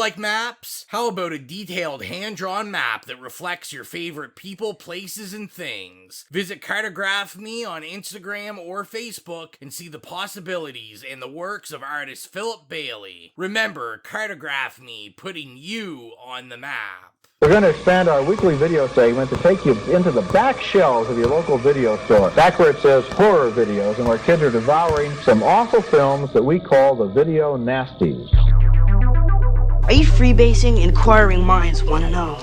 like maps? How about a detailed hand-drawn map that reflects your favorite people, places, and things? Visit Cartograph Me on Instagram or Facebook and see the possibilities and the works of artist Philip Bailey. Remember, Cartograph Me, putting you on the map. We're going to expand our weekly video segment to take you into the back shelves of your local video store, back where it says horror videos, and where kids are devouring some awful films that we call the video nasties. Are you freebasing? Inquiring minds want to know.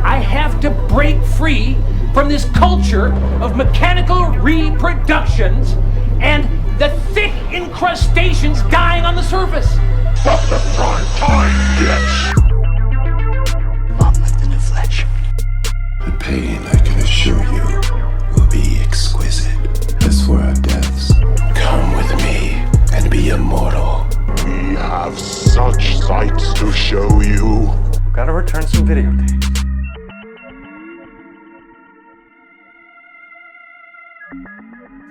I have to break free from this culture of mechanical reproductions and the thick incrustations dying on the surface. Fuck the prime time, bitch! The pain, I can assure you, will be exquisite. As for our deaths, come with me and be immortal. We have such sights to show you. Gotta return some videotapes.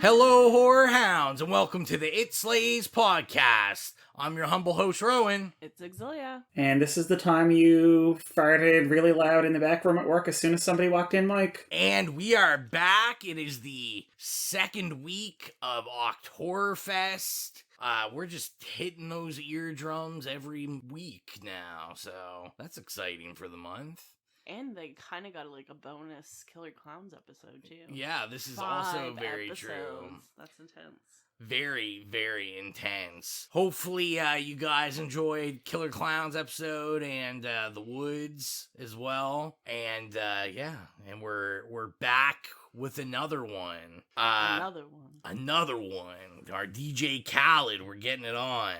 Hello, horror hounds, and welcome to the It Slays podcast. I'm your humble host, Rowan. It's Xylia. And this is the time you farted really loud in the back room at work as soon as somebody walked in, Mike. And we are back. It is the second week of Oktoberfest. We're just hitting those eardrums every week now, so that's exciting for the month. And they kind of got like a bonus Killer Clowns episode too. Yeah, this is 5 also very episodes. true. That's intense. Very, very intense. Hopefully, you guys enjoyed Killer Clowns episode and The Woods as well. And yeah, and we're back with another one. Another one. Our DJ Khaled, we're getting it on.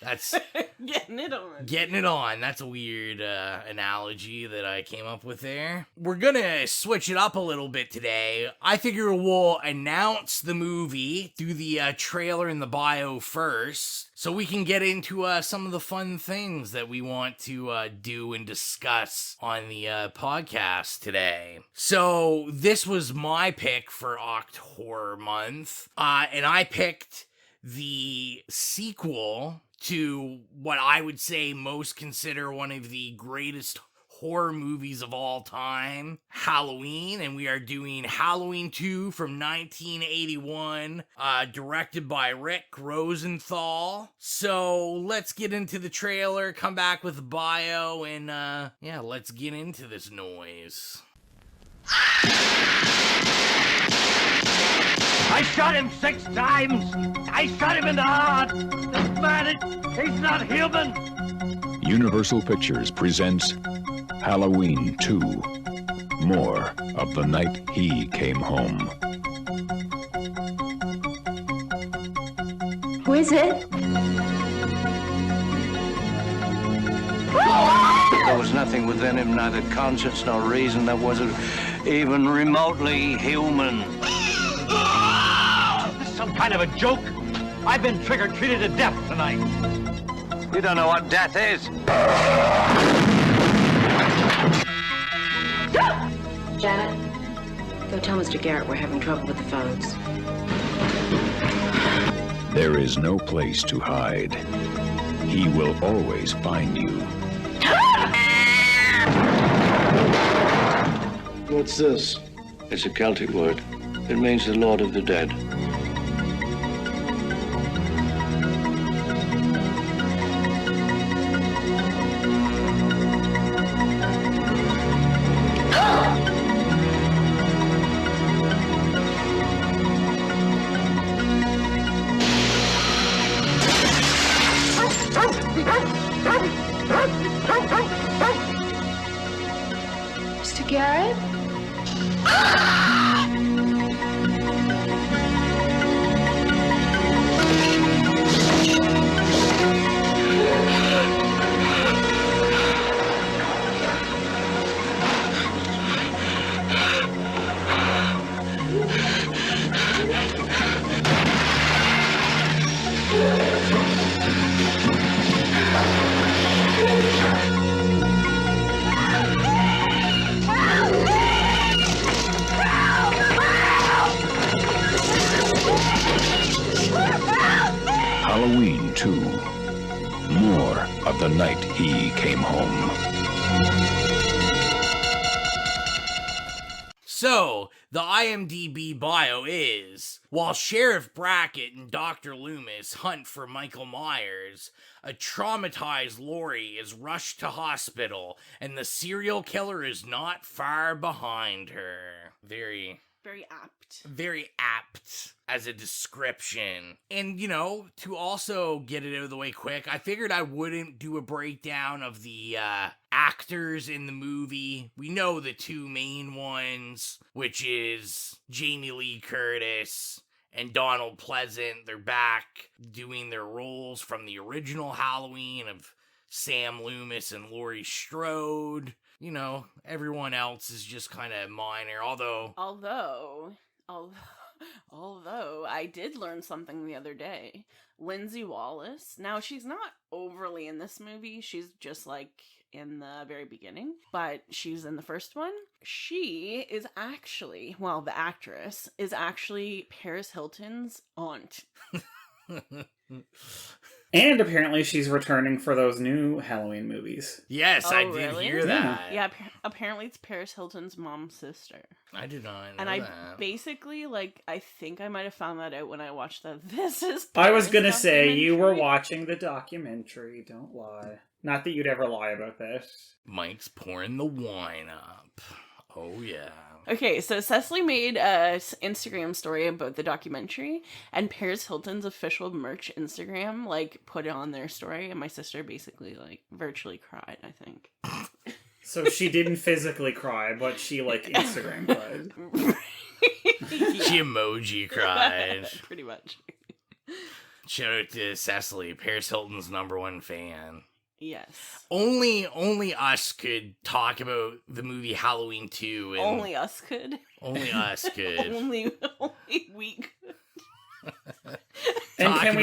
That's getting it on. That's a weird analogy that I came up with there. We're gonna switch it up a little bit today. I figure we'll announce the movie, do the trailer and the bio first, so we can get into some of the fun things that we want to do and discuss on the podcast today. So this was my pick for October month, and I picked the sequel to what I would say most consider one of the greatest horror movies of all time, Halloween, and we are doing Halloween 2 from 1981, directed by Rick Rosenthal. So let's get into the trailer, come back with the bio, and yeah, let's get into this noise. I shot him 6 times. I shot him in the heart. This man, he's not human. Universal Pictures presents Halloween 2. More of the night he came home. Who is it? There was nothing within him, neither conscience nor reason, that wasn't even remotely human. This is some kind of a joke. I've been trick-or-treated to death tonight. You don't know what death is. Janet, go tell Mr. Garrett we're having trouble with the phones. There is no place to hide. He will always find you. What's this? It's a Celtic word. It means the Lord of the Dead. Mr. Garrett? home. So, the IMDb bio is, while Sheriff Brackett and Dr. Loomis hunt for Michael Myers, a traumatized Laurie is rushed to hospital, and the serial killer is not far behind her. Very apt as a description. And, you know, to also get it out of the way quick, I figured I wouldn't do a breakdown of the actors in the movie. We know the two main ones, which is Jamie Lee Curtis and Donald Pleasant. They're back doing their roles from the original Halloween of Sam Loomis and Laurie Strode. You know, everyone else is just kind of minor, although I did learn something the other day. Lindsay Wallace, now she's not overly in this movie, she's just like in the very beginning, but she's in the first one. She is actually, well, the actress is actually Paris Hilton's aunt. And apparently she's returning for those new Halloween movies. Yes, I did really? hear that. Yeah, apparently it's Paris Hilton's mom's sister. I did not know and that. I basically, I think I might have found that out when I watched the This Is I was Paris gonna say, you were documentary. watching the documentary, don't lie. Not that you'd ever lie about that. Mike's pouring the wine up. Oh, yeah. Okay, so Cecily made a Instagram story about the documentary, and Paris Hilton's official merch Instagram, put it on their story, and my sister basically, virtually cried, I think. So she didn't physically cry, but she, Instagram cried. She emoji cried. Pretty much. Shout out to Cecily, Paris Hilton's #1 fan. Yes. Only us could talk about the movie Halloween 2. And only us could. Only us could. only we could. And can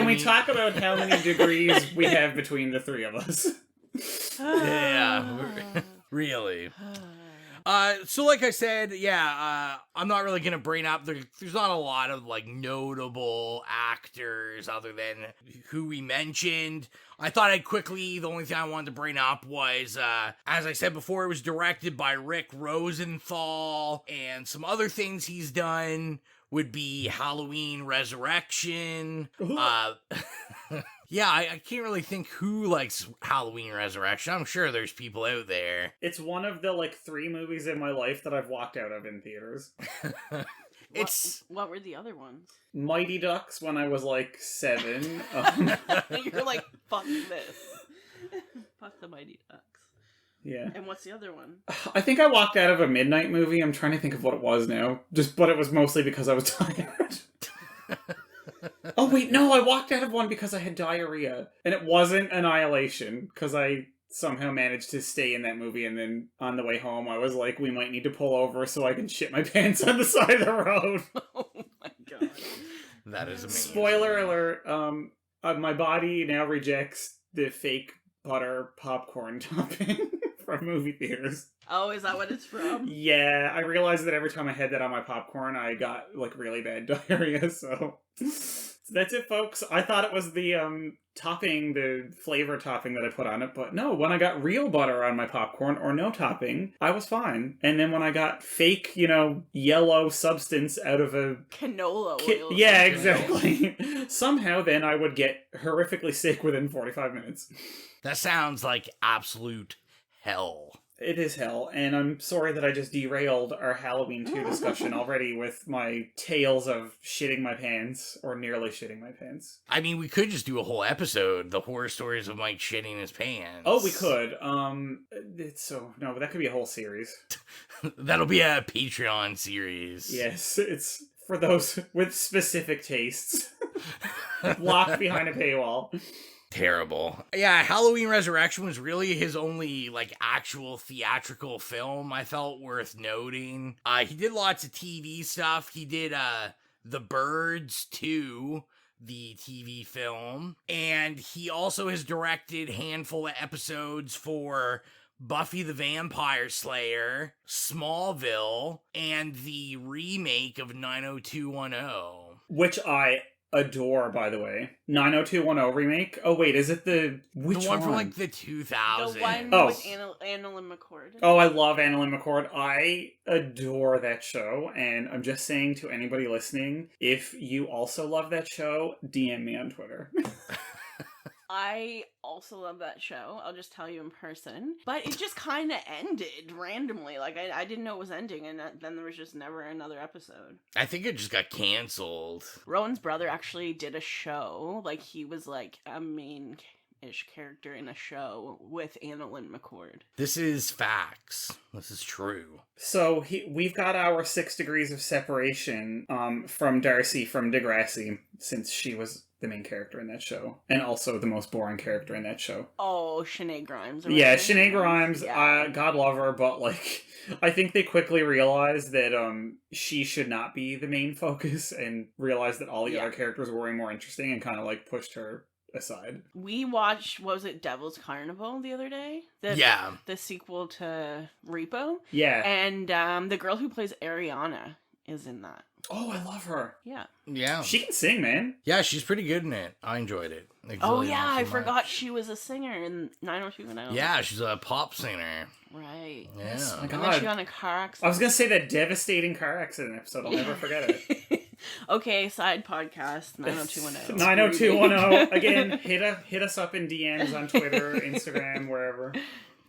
we talk about how many degrees we have between the three of us? Yeah, really. So like I said, I'm not really gonna bring up, there's not a lot of notable actors other than who we mentioned. I thought the only thing I wanted to bring up was, as I said before, it was directed by Rick Rosenthal, and some other things he's done would be Halloween Resurrection. Yeah, I can't really think who likes Halloween Resurrection. I'm sure there's people out there. It's one of the 3 movies in my life that I've walked out of in theaters. What were the other ones? Mighty Ducks when I was 7. You're like, fuck this. Fuck the Mighty Ducks. Yeah. And what's the other one? I think I walked out of a midnight movie. I'm trying to think of what it was now. But it was mostly because I was tired. Oh, wait, no, I walked out of one because I had diarrhea. And it wasn't Annihilation, because I somehow managed to stay in that movie, and then on the way home, I was like, we might need to pull over so I can shit my pants on the side of the road. Oh my god. That is amazing. Spoiler alert, my body now rejects the fake butter popcorn topping from movie theaters. Oh, is that what it's from? Yeah, I realized that every time I had that on my popcorn, I got really bad diarrhea, so that's it, folks. I thought it was the topping, the flavor topping that I put on it, but no, when I got real butter on my popcorn, or no topping, I was fine. And then when I got fake, yellow substance out of a canola oil. Yeah, exactly. Somehow then I would get horrifically sick within 45 minutes. That sounds like absolute hell. It is hell, and I'm sorry that I just derailed our Halloween 2 discussion already with my tales of shitting my pants, or nearly shitting my pants. I mean, we could just do a whole episode, the horror stories of Mike shitting his pants. Oh, we could. No, that could be a whole series. That'll be a Patreon series. Yes, it's for those with specific tastes. Locked behind a paywall. Terrible. Yeah, Halloween Resurrection was really his only, actual theatrical film I felt worth noting. He did lots of TV stuff. He did, The Birds 2, the TV film. And he also has directed a handful of episodes for Buffy the Vampire Slayer, Smallville, and the remake of 90210. Which I adore, by the way. 90210 remake. Oh, wait, is it which the one from like the 2000s? The one with Annalyn McCord. Oh, I love Annalyn McCord. I adore that show, and I'm just saying to anybody listening, if you also love that show, DM me on Twitter. I also love that show. I'll just tell you in person. But it just kind of ended randomly. Like, I didn't know it was ending, and then there was just never another episode. I think it just got canceled. Rowan's brother actually did a show. Like, he was, like, a main-ish character in a show with Annalyn McCord. This is facts. This is true. So, we've got our 6 degrees of separation from Darcy from Degrassi, since she was the main character in that show, and also the most boring character in that show. Oh, Sinead Grimes. Yeah, Sinead Grimes, yeah. God love her, but, like, I think they quickly realized that she should not be the main focus, and realized that all the other characters were way more interesting, and kind of, like, pushed her aside. We watched, what was it, Devil's Carnival the other day? The sequel to Repo. Yeah. And the girl who plays Ariana is in that. Oh, I love her. Yeah. Yeah. She can sing, man. Yeah, she's pretty good in it. I enjoyed it. Oh, yeah, I forgot she was a singer in 90210. Yeah, she's a pop singer. Right. Yeah. Yes. Oh my God. And then she got in a car accident. I was going to say that devastating car accident episode. I'll never forget it. Okay, side podcast, 90210. 90210. Again, hit us up in DMs on Twitter, Instagram, wherever.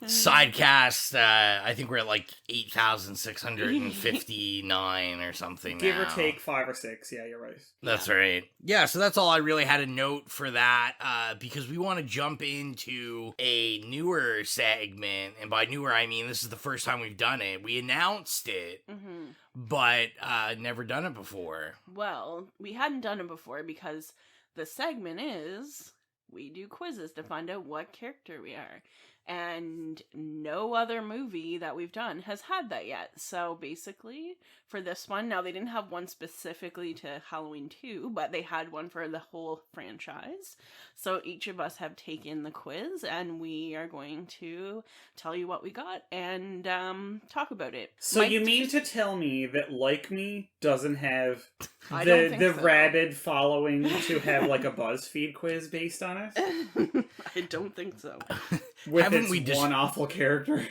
Sidecast, I think we're at like 8,659 or something Give now. or take 5 or 6. Yeah, you're right. That's right. Yeah, so that's all I really had a note for that, because we want to jump into a newer segment, and by newer I mean this is the first time we've done it. We announced it, but never done it before. Well, we hadn't done it before because the segment is we do quizzes to find out what character we are. And no other movie that we've done has had that yet. So basically, for this one, now they didn't have one specifically to Halloween 2, but they had one for the whole franchise. So each of us have taken the quiz, and we are going to tell you what we got and talk about it. So you mean to tell me that Like Me doesn't have the so. rabid following to have like a BuzzFeed quiz based on it? I don't think so. With one awful character.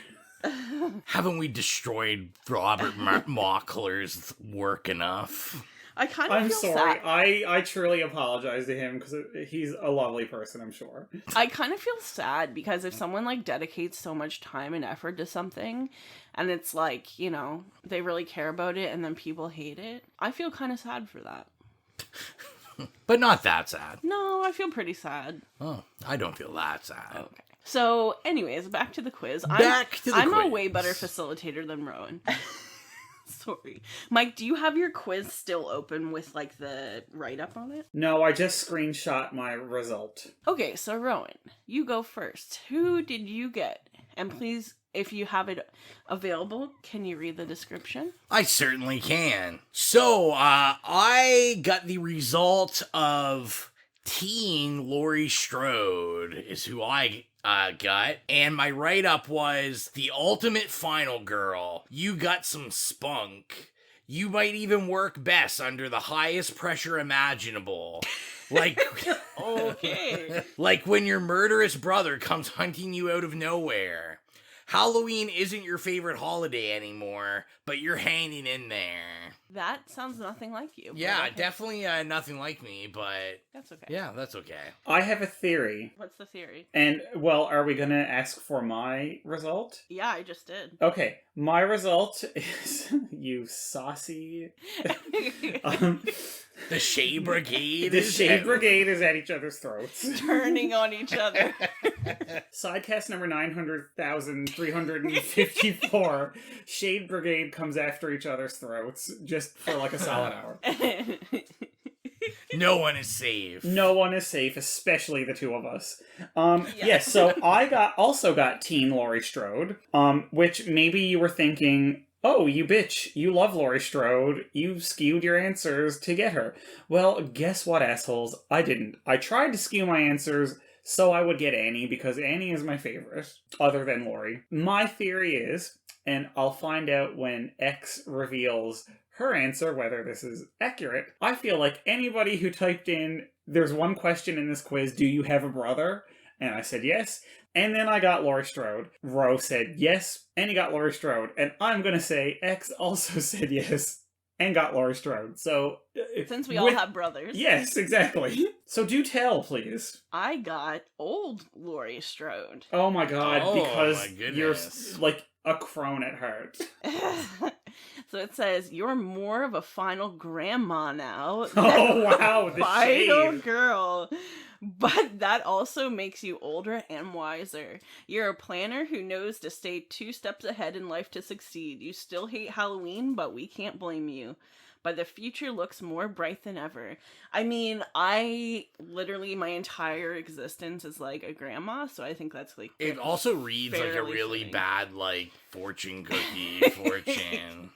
Haven't we destroyed Robert Mockler's work enough? I kind of feel sorry. sad. I truly apologize to him because he's a lovely person, I'm sure. I kind of feel sad because if someone like dedicates so much time and effort to something and it's like, you know, they really care about it and then people hate it, I feel kind of sad for that. But not that sad. No, I feel pretty sad. Oh, I don't feel that sad. Okay. So, anyways, back to the quiz. I'm a way better facilitator than Rowan. Sorry. Mike, do you have your quiz still open with, like, the write-up on it? No, I just screenshot my result. Okay, so Rowan, you go first. Who did you get? And please, if you have it available, can you read the description? I certainly can. So, I got the result of teen Laurie Strode is who I got, and my write-up was the ultimate final girl. You got some spunk. You might even work best under the highest pressure imaginable. Like, okay. Like when your murderous brother comes hunting you out of nowhere. Halloween isn't your favorite holiday anymore, but you're hanging in there. That sounds nothing like you. Yeah, okay. definitely nothing like me, but... That's okay. Yeah, that's okay. I have a theory. What's the theory? And, well, are we gonna ask for my result? Yeah, I just did. Okay, my result is, you saucy... The Shade Brigade The Shade Brigade is at each other's throats. Turning on each other. Sidecast number 900,354. Shade Brigade comes after each other's throats just for like a solid hour. No one is safe. No one is safe, especially the two of us. Yes, so I also got teen Laurie Strode, which maybe you were thinking, oh, you bitch, you love Laurie Strode, you skewed your answers to get her. Well, guess what, assholes? I didn't. I tried to skew my answers so I would get Annie, because Annie is my favorite, other than Laurie. My theory is, and I'll find out when X reveals her answer, whether this is accurate, I feel like anybody who typed in, there's one question in this quiz, do you have a brother? And I said yes. And then I got Laurie Strode. Ro said yes, and he got Laurie Strode. And I'm going to say X also said yes and got Laurie Strode. So... Since we all have brothers. Yes, exactly. So do tell, please. I got old Laurie Strode. Oh my god, because my you're like a crone at heart. So it says, you're more of a final grandma now. Oh wow, the final shade. girl. But that also makes you older and wiser. You're a planner who knows to stay 2 steps ahead in life to succeed. You still hate Halloween, but we can't blame you. But the future looks more bright than ever. I mean, I literally, my entire existence is like a grandma, so I think that's like... It also reads like a really fitting. bad, like, fortune cookie fortune.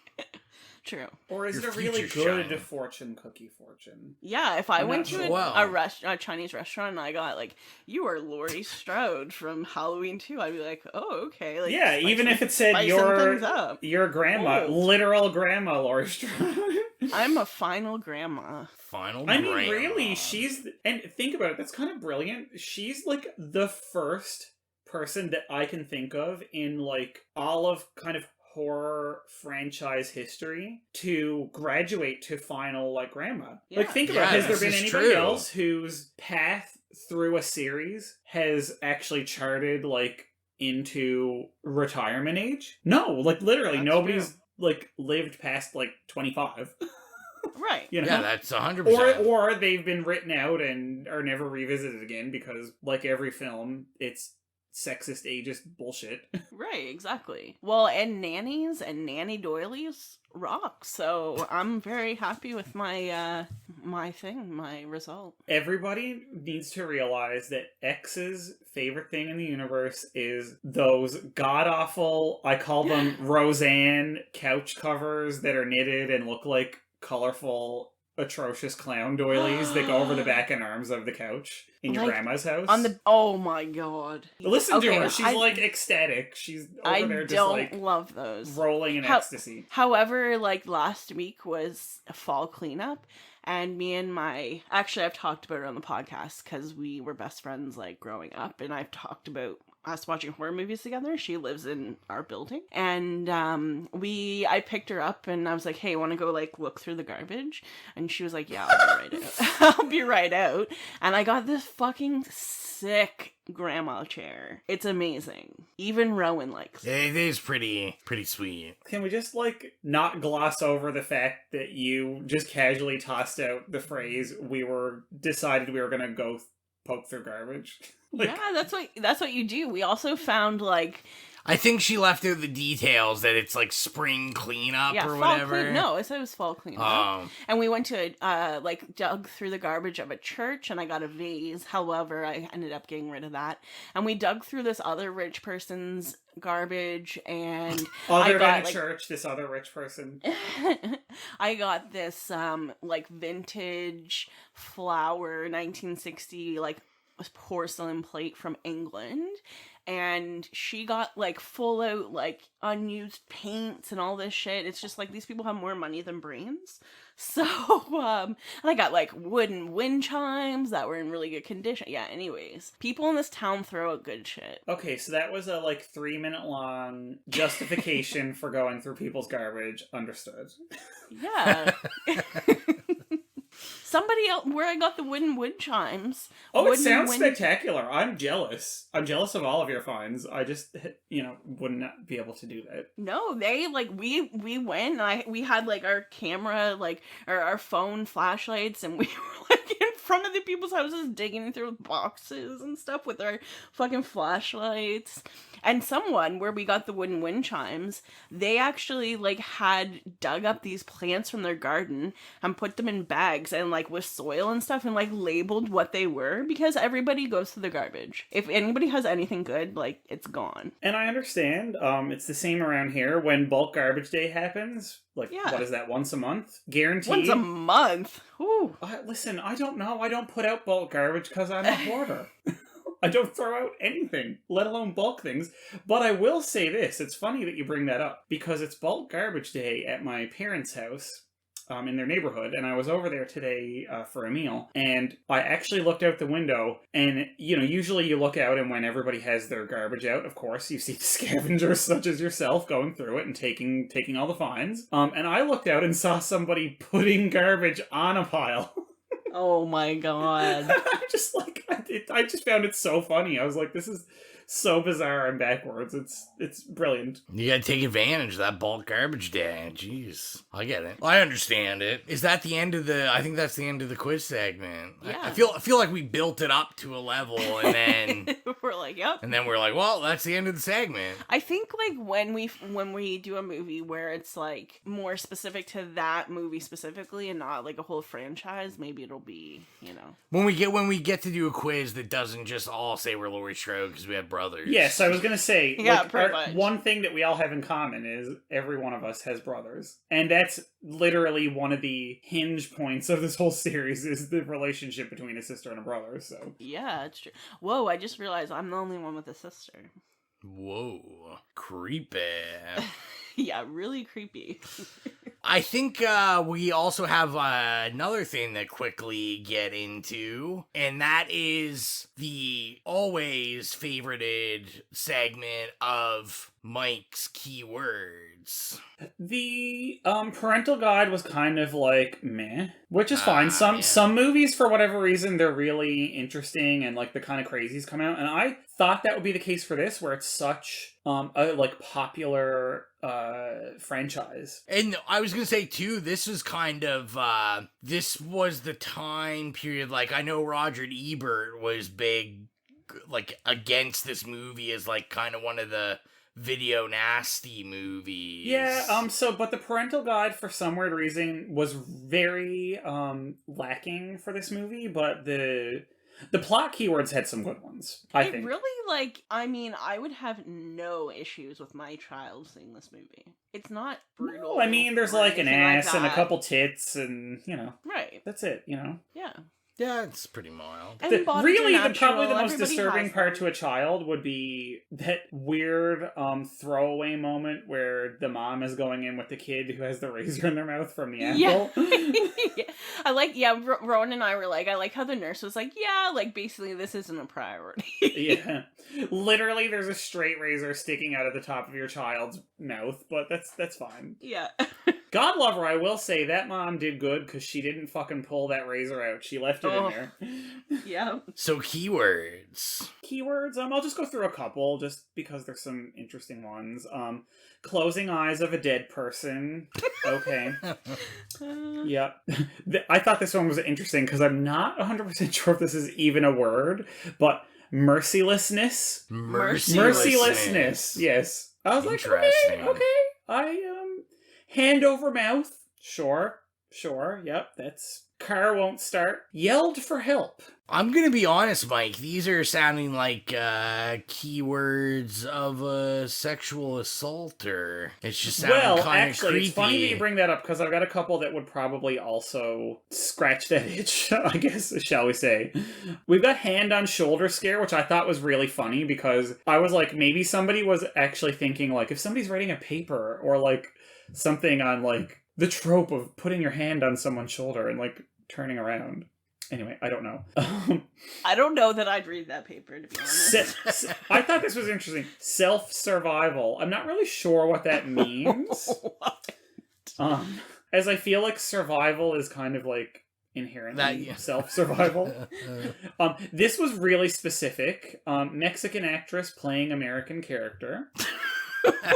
True. Or is Your it a really future good shine. fortune cookie fortune? Yeah, if I I'm went not to sure. Wow. a Chinese restaurant and I got like, you are Laurie Strode from Halloween 2, I'd be like, oh, okay. Like, Yeah, even if it said your grandma, Old. literal grandma Laurie Strode. I'm a final grandma. Final I mean, grandma. really, and think about it, that's kind of brilliant. She's like the first person that I can think of in like all of kind of horror franchise history to graduate to final like grandma. Yeah. Like think about it, has there this been is anybody true. else whose path through a series has actually charted like into retirement age? No, like literally That's nobody's true. like lived past like 25. Right. You know? Yeah, that's 100%. Or they've been written out and are never revisited again because, like every film, it's sexist, ageist bullshit. Right, exactly. Well, and nannies and nanny doilies rock, so I'm very happy with my my result. Everybody needs to realize that X's favorite thing in the universe is those god-awful, I call them Roseanne couch covers that are knitted and look like colorful, atrocious clown doilies that go over the back and arms of the couch in your Like, grandma's house. Oh my god. Listen to Okay, her. She's like ecstatic. She's over there just like love those. rolling in ecstasy. However, like last week was a fall cleanup, and me and actually I've talked about it on the podcast because we were best friends like growing up, and I've talked about us watching horror movies together. She lives in our building, and I picked her up and I was like, hey, want to go like look through the garbage? And she was like, yeah, I'll be right out. I'll be right out. And I got this fucking sick grandma chair. It's amazing. Even Rowan likes it. It is pretty sweet. Can we just like not gloss over the fact that you just casually tossed out the phrase decided we were gonna go poke through garbage? Like, yeah, that's what you do. We also found like I think she left out the details that it's like spring cleanup or fall whatever. No, I said it was fall cleanup. And we went to like dug through the garbage of a church, and I got a vase. However, I ended up getting rid of that. And we dug through this other rich person's garbage, and other than a church, this other rich person. I got this like vintage flower 1960 like porcelain plate from England, and she got like full out like unused paints and all this shit. It's just like these people have more money than brains. So and I got like wooden wind chimes that were in really good condition. Yeah, anyways, people in this town throw out good shit. Okay, so that was a like 3-minute long justification for going through people's garbage. Understood. Yeah. Somebody else, where I got the wooden wind chimes. Oh, it sounds spectacular. I'm jealous. I'm jealous of all of your finds. I just, wouldn't be able to do that. No, they, like, we went, and we had, like, our camera, like, or our phone flashlights, and we were, like, in front of the people's houses digging through boxes and stuff with our fucking flashlights. And someone, where we got the wooden wind chimes, they actually, like, had dug up these plants from their garden and put them in bags and, like, with soil and stuff and, like, labeled what they were, because everybody goes to the garbage. If anybody has anything good, like, it's gone. And I understand. It's the same around here when bulk garbage day happens. Like, what is that, once a month? Guaranteed? Once a month? Ooh. Listen, I don't know. I don't put out bulk garbage because I'm a hoarder. I don't throw out anything, let alone bulk things. But I will say this. It's funny that you bring that up, because it's bulk garbage day at my parents' house. in their neighborhood, and I was over there today for a meal, and I actually looked out the window, and, usually you look out, and when everybody has their garbage out, of course, you see the scavengers such as yourself going through it and taking all the fines. And I looked out and saw somebody putting garbage on a pile. Oh my god. I just found it so funny. I was like, this is so bizarre and backwards. It's brilliant. You gotta take advantage of that bulk garbage day. Jeez. I get it. I understand it. Is that the end of I think that's the end of the quiz segment. Yeah. I feel like we built it up to a level and then we're like, yep. And then we're like, well, that's the end of the segment. I think like when we do a movie where it's like more specific to that movie specifically and not like a whole franchise, maybe it'll be, When we get to do a quiz that doesn't just all say we're Laurie Strode because we have brothers. Yes, I was going to say, yeah, pretty much. One thing that we all have in common is every one of us has brothers. And that's literally one of the hinge points of this whole series is the relationship between a sister and a brother, so. Yeah, it's true. Whoa, I just realized I'm the only one with a sister. Whoa, creepy. Yeah, really creepy. I think we also have another thing to quickly get into, and that is the always favorited segment of Mike's keywords. The parental guide was kind of like meh, which is fine. Some movies, for whatever reason, they're really interesting and like the kind of crazies come out, and I thought that would be the case for this, where it's such a like popular franchise. And I was gonna say too, this was kind of this was the time period, like I know Roger Ebert was big like against this movie as like kind of one of the video nasty movies. Yeah, but the parental guide for some weird reason was very lacking for this movie, but the plot keywords had some good ones, I think. Really, like, I mean, I would have no issues with my child seeing this movie. It's not brutal. No, I mean, there's like an ass and a couple tits and, Right. That's it, Yeah. Yeah, it's pretty mild. And probably the most everybody disturbing has part them. to a child would be that weird throwaway moment where the mom is going in with the kid who has the razor in their mouth from the apple. Yeah. I like, Rowan and I were like, I like how the nurse was like, yeah, like basically this isn't a priority. Yeah. Literally, there's a straight razor sticking out of the top of your child's mouth, but that's fine. Yeah. God love her, I will say that mom did good because she didn't fucking pull that razor out. She left it in there. Yeah. So keywords. Keywords, I'll just go through a couple just because there's some interesting ones. Closing eyes of a dead person. Okay. Yep. I thought this one was interesting because I'm not 100% sure if this is even a word, but mercilessness. Mercilessness. Yes. I was like, okay. Hand over mouth. Sure. Yep, that's... Car won't start. Yelled for help. I'm gonna be honest, Mike. These are sounding like keywords of a sexual assaulter. It's just sounding kind of creepy. Well, actually, it's funny that you bring that up because I've got a couple that would probably also scratch that itch, I guess, shall we say. We've got hand on shoulder scare, which I thought was really funny because I was like, maybe somebody was actually thinking, like, if somebody's writing a paper or, like, something on, like, the trope of putting your hand on someone's shoulder and, like, turning around. Anyway, I don't know. I don't know that I'd read that paper, to be honest. I thought this was interesting. Self-survival. I'm not really sure what that means. What? As I feel like survival is kind of, like, inherently self-survival. This was really specific. Mexican actress playing American character.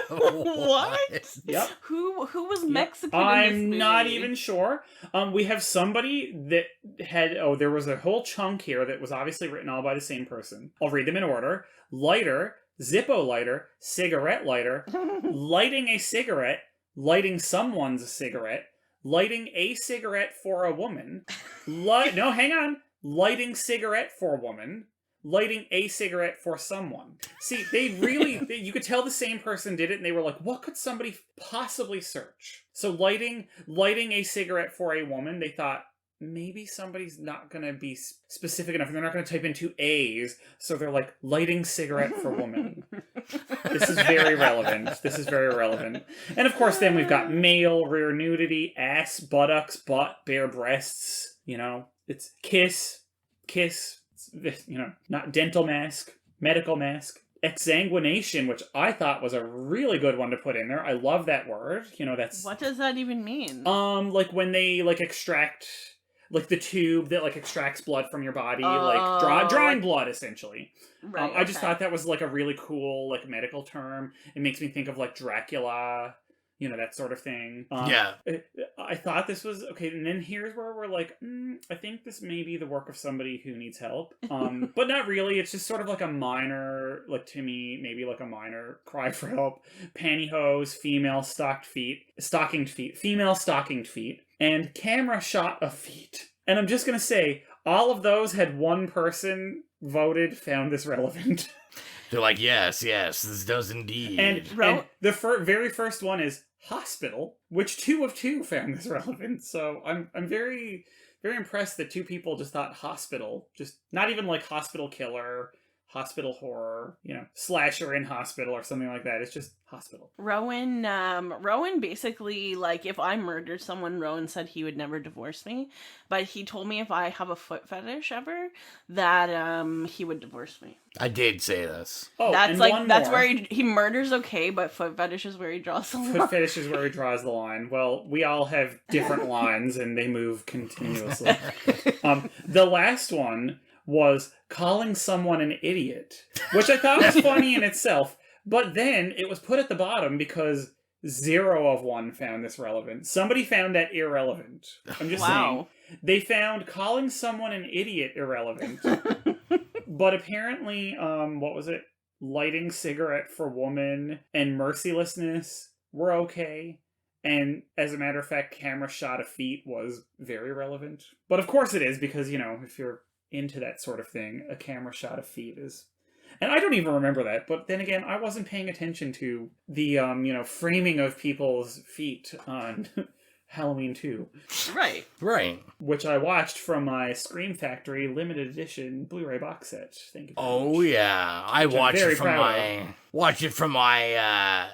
What? Yep. Who was Mexican in this I'm movie? not even sure. We have somebody that had... Oh, there was a whole chunk here that was obviously written all by the same person. I'll read them in order. Lighter, Zippo lighter, cigarette lighter, lighting a cigarette, lighting someone's cigarette, lighting a cigarette for a woman. No, hang on. Lighting cigarette for a woman. Lighting a cigarette for someone. See, they really... you could tell the same person did it, and they were like, what could somebody possibly search? So lighting a cigarette for a woman, they thought, maybe somebody's not going to be specific enough. They're not going to type in 2 A's, so they're like, lighting cigarette for woman. This is very relevant. This is very relevant. And of course, then we've got male, rear nudity, ass, buttocks, butt, bare breasts. You know, it's kiss, you know, not dental mask, medical mask. Exsanguination, which I thought was a really good one to put in there. I love that word. You know, that's... What does that even mean? Like when they, like, extract... Like the tube that, like, extracts blood from your body. Like, drawing blood, essentially. Right, I just thought that was, like, a really cool, like, medical term. It makes me think of, like, Dracula... You know, that sort of thing. Yeah. I thought this was... Okay, and then here's where we're like, I think this may be the work of somebody who needs help. But not really. It's just sort of like a minor, like, to me, maybe like a minor cry for help. Pantyhose, female stockinged feet, female stockinged feet, and camera shot of feet. And I'm just going to say, all of those had one person voted, found this relevant. They're like, yes, this does indeed. And the very first one is hospital, which 2 of 2 found this relevant. So I'm very, very impressed that 2 people just thought hospital. Just not even like hospital killer, hospital horror, you know, slasher in hospital or something like that. It's just hospital. Rowan basically, like, if I murdered someone, Rowan said he would never divorce me. But he told me if I have a foot fetish ever, that he would divorce me. I did say this. Oh, that's and like, that's more. where he murders okay, but foot fetish is where he draws the line. Foot fetish is where he draws the line. Well, we all have different lines and they move continuously. The last one was calling someone an idiot, which I thought was funny in itself, but then it was put at the bottom because 0 of 1 found this relevant. Somebody found that irrelevant. I'm just saying. They found calling someone an idiot irrelevant. But apparently, what was it? Lighting cigarette for woman and mercilessness were okay. And as a matter of fact, camera shot of feet was very relevant. But of course it is, because, you know, if you're into that sort of thing, a camera shot of feet is... And I don't even remember that, but then again, I wasn't paying attention to the, you know, framing of people's feet on Halloween 2. Right. Which I watched from my Scream Factory limited edition Blu-ray box set. Thank you. Oh yeah, I watched it from my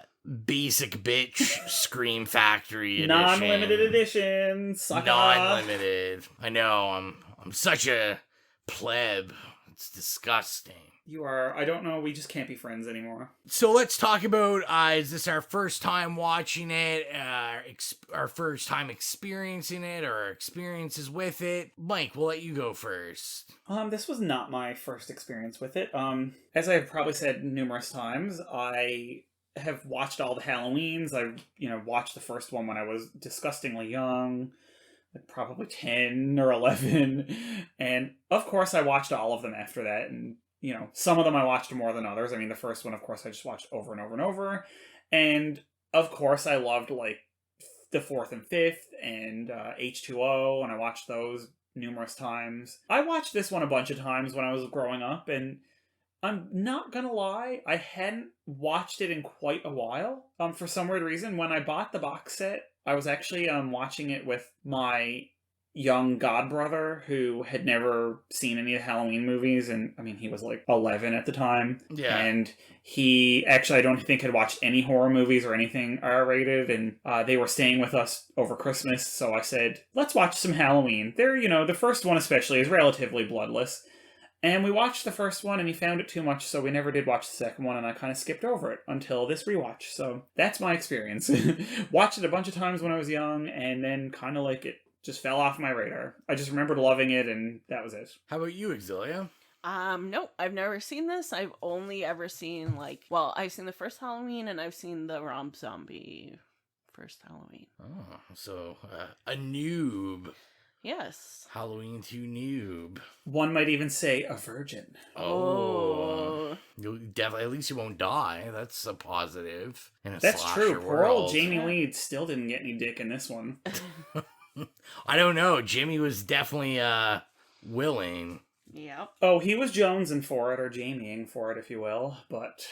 basic bitch Scream Factory edition. Non-limited edition. Non-limited. I know. I'm such a pleb. It's disgusting. You are. I don't know. We just can't be friends anymore. So let's talk about, is this our first time watching it, our first time experiencing it, or our experiences with it? Mike, we'll let you go first. This was not my first experience with it. As I've probably said numerous times, I have watched all the Halloweens. I, you know, watched the first one when I was disgustingly young, like probably 10 or 11. And of course I watched all of them after that, and you know, some of them I watched more than others. I mean, the first one, of course, I just watched over and over and over. And, of course, I loved, like, the 4th and 5th and H2O, and I watched those numerous times. I watched this one a bunch of times when I was growing up, and I'm not gonna lie, I hadn't watched it in quite a while. For some weird reason, when I bought the box set, I was actually watching it with my young godbrother who had never seen any of the Halloween movies, and I mean, he was like 11 at the time. Yeah. And he actually, I don't think, had watched any horror movies or anything R-rated, and they were staying with us over Christmas, so I said, let's watch some Halloween. There, you know, the first one especially is relatively bloodless. And we watched the first one, and he found it too much, so we never did watch the second one, and I kind of skipped over it until this rewatch. So that's my experience. Watched it a bunch of times when I was young, and then kind of like it just fell off my radar. I just remembered loving it, and that was it. How about you, Xylia? No, I've never seen this. I've only ever seen, like, well, I've seen the first Halloween, and I've seen the Rob Zombie first Halloween. Oh, so a noob. Yes. Halloween 2 noob. One might even say a virgin. Oh. You'll definitely, at least you won't die. That's a positive. In a That's slasher true. world. Poor old Jamie Lee still didn't get any dick in this one. I don't know. Jimmy was definitely willing. Yep. Oh, he was jonesing for it, or Jamieing for it, if you will, but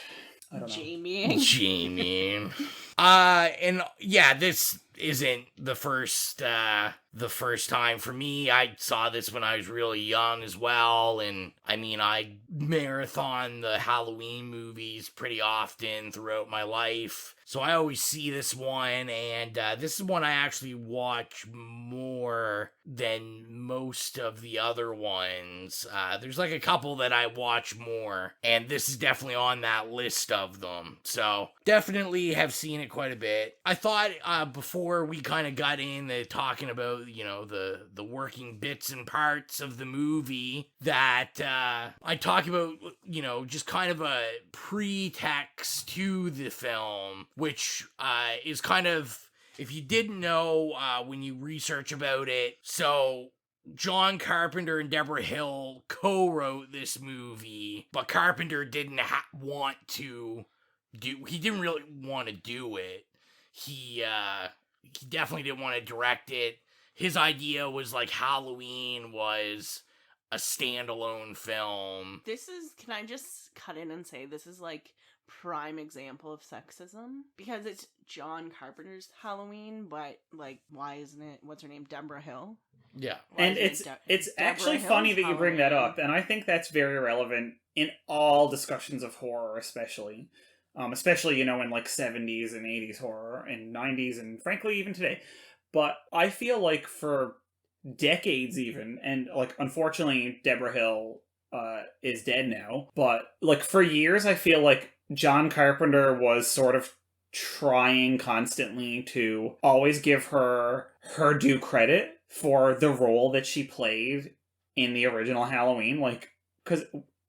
I don't know. Jamie. And yeah, this isn't the first time for me. I saw this when I was really young as well, and I mean, I marathon the Halloween movies pretty often throughout my life. So I always see this one, and this is one I actually watch more than most of the other ones. There's like a couple that I watch more, and this is definitely on that list of them. So definitely have seen it quite a bit. I thought before we kind of got into talking about, you know, the working bits and parts of the movie, that I talk about, you know, just kind of a pretext to the film, which is kind of, if you didn't know when you research about it, so John Carpenter and Deborah Hill co-wrote this movie, but Carpenter didn't want to he didn't really want to do it. He definitely didn't want to direct it. His idea was like Halloween was a standalone film. This is, can I just cut in and say, this is like prime example of sexism, because it's John Carpenter's Halloween, but like, why isn't it, what's her name, Deborah Hill? Yeah. And it's actually funny that you bring that up, and I think that's very relevant in all discussions of horror, especially, you know, in like 70s and 80s horror and 90s and frankly even today. But I feel like for decades even, and like unfortunately Deborah Hill is dead now, but like for years I feel like John Carpenter was sort of trying constantly to always give her due credit for the role that she played in the original Halloween. Like, because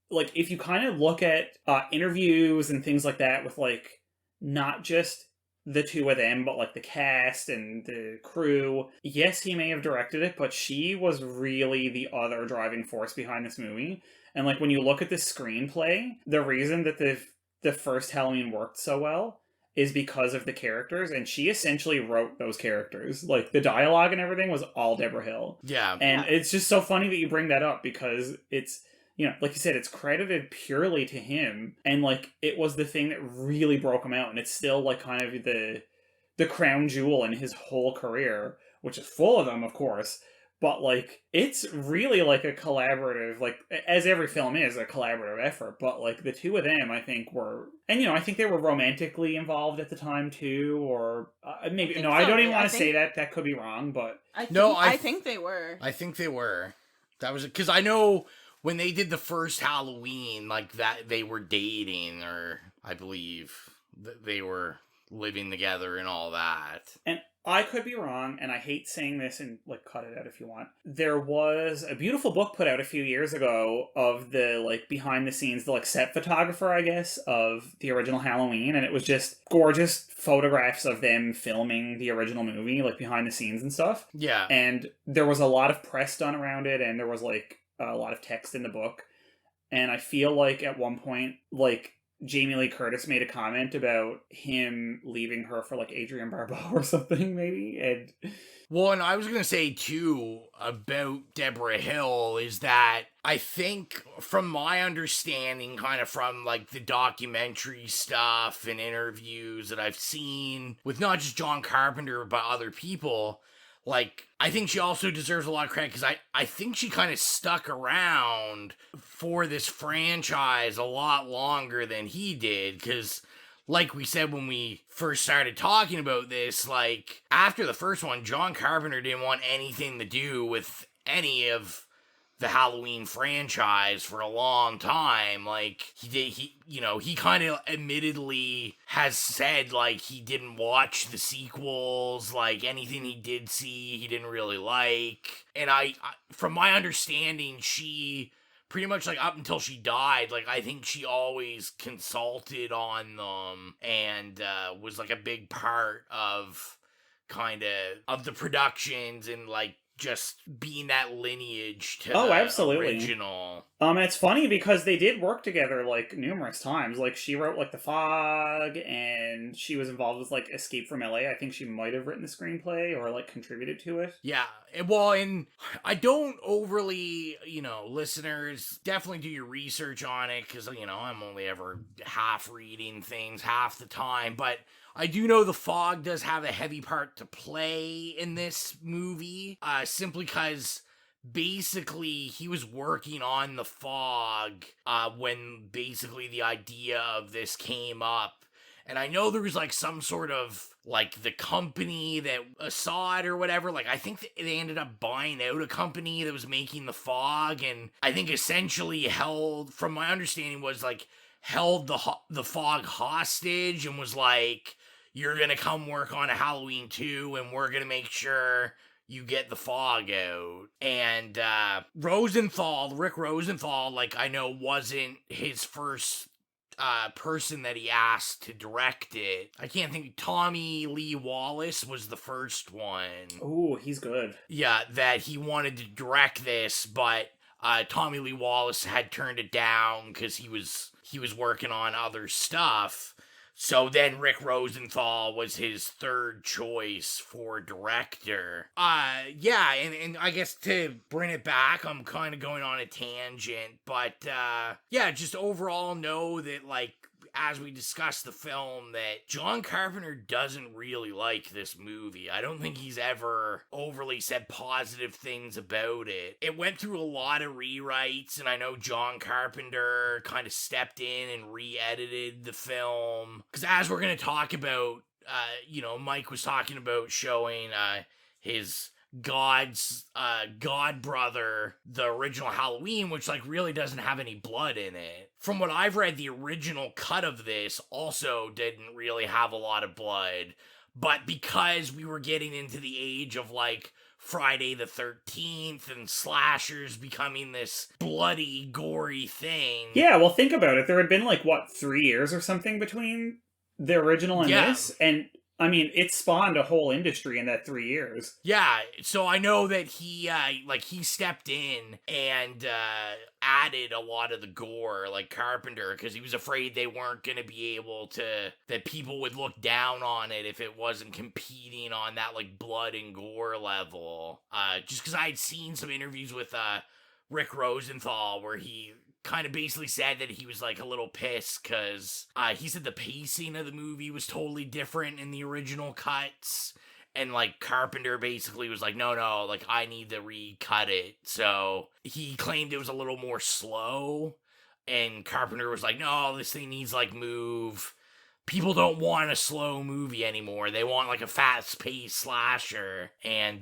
like if you kind of look at interviews and things like that with like not just the two of them, but like the cast and the crew, yes, he may have directed it, but she was really the other driving force behind this movie. And like when you look at the screenplay, the reason that the first Halloween worked so well is because of the characters, and she essentially wrote those characters. Like the dialogue and everything was all Deborah Hill. Yeah. And it's just so funny that you bring that up, because it's, you know, like you said, it's credited purely to him, and like it was the thing that really broke him out, and it's still like kind of the crown jewel in his whole career, which is full of them, of course. But like it's really like a collaborative, like as every film is a collaborative effort. But like the two of them, I think were, and you know, I think they were romantically involved at the time too, or maybe no, I don't even want to say that. That could be wrong, but I think they were. I think they were. That was because I know when they did the first Halloween, like that, they were dating, or I believe they were living together and all that. And I could be wrong, and I hate saying this, and like cut it out if you want. There was a beautiful book put out a few years ago of the like behind the scenes, the like set photographer, I guess, of the original Halloween, and it was just gorgeous photographs of them filming the original movie, like behind the scenes and stuff. Yeah. And there was a lot of press done around it, and there was like a lot of text in the book. And I feel like at one point, like Jamie Lee Curtis made a comment about him leaving her for like Adrienne Barbeau or something, maybe. And well, and I was gonna say too about Deborah Hill is that I think, from my understanding, kind of from like the documentary stuff and interviews that I've seen with not just John Carpenter but other people, like, I think she also deserves a lot of credit, because I think she kind of stuck around for this franchise a lot longer than he did, because, like we said when we first started talking about this, like, after the first one, John Carpenter didn't want anything to do with any of the Halloween franchise for a long time. Like, he kind of admittedly has said, like, he didn't watch the sequels, like, anything he did see, he didn't really like. And I from my understanding, she pretty much, like, up until she died, like, I think she always consulted on them and was, like, a big part of kind of the productions and, like, just being that lineage to the absolutely. Original. It's funny because they did work together like numerous times. Like she wrote like The Fog, and she was involved with like Escape from LA. I think she might have written the screenplay or like contributed to it. Yeah. Well, and I don't overly, listeners, definitely do your research on it, because, I'm only ever half reading things half the time, but I do know the fog does have a heavy part to play in this movie, simply because basically he was working on the fog when basically the idea of this came up. And I know there was like some sort of like the company that saw it or whatever. Like I think they ended up buying out a company that was making the fog, and I think essentially held, from my understanding, was like held the fog hostage and was like, you're gonna come work on a Halloween 2 and we're gonna make sure you get the fog out. And Rick Rosenthal, like I know wasn't his first person that he asked to direct it. I can't think. Tommy Lee Wallace was the first one. Oh, he's good. Yeah, that he wanted to direct this, but Tommy Lee Wallace had turned it down because he was working on other stuff. So then Rick Rosenthal was his third choice for director. Yeah, and I guess to bring it back, I'm kind of going on a tangent, but yeah, just overall know that, like, as we discuss the film, that John Carpenter doesn't really like this movie. I don't think he's ever overly said positive things about it. It went through a lot of rewrites, and I know John Carpenter kind of stepped in and re-edited the film. Because as we're going to talk about, Mike was talking about showing his god brother, the original Halloween, which like really doesn't have any blood in it. From what I've read, the original cut of this also didn't really have a lot of blood, but because we were getting into the age of like Friday the 13th and slashers becoming this bloody, gory thing. Yeah, well, think about it. There had been like, 3 years or something between the original and this? And I mean, it spawned a whole industry in that 3 years. Yeah, so I know that he stepped in and added a lot of the gore, like Carpenter, because he was afraid they weren't going to be able to, that people would look down on it if it wasn't competing on that, like, blood and gore level. Just because I had seen some interviews with Rick Rosenthal where he kind of basically said that he was like a little pissed because he said the pacing of the movie was totally different in the original cuts, and like Carpenter basically was like, no, like I need to recut it. So he claimed it was a little more slow, and Carpenter was like, no, this thing needs like move. People don't want a slow movie anymore. They want like a fast-paced slasher. And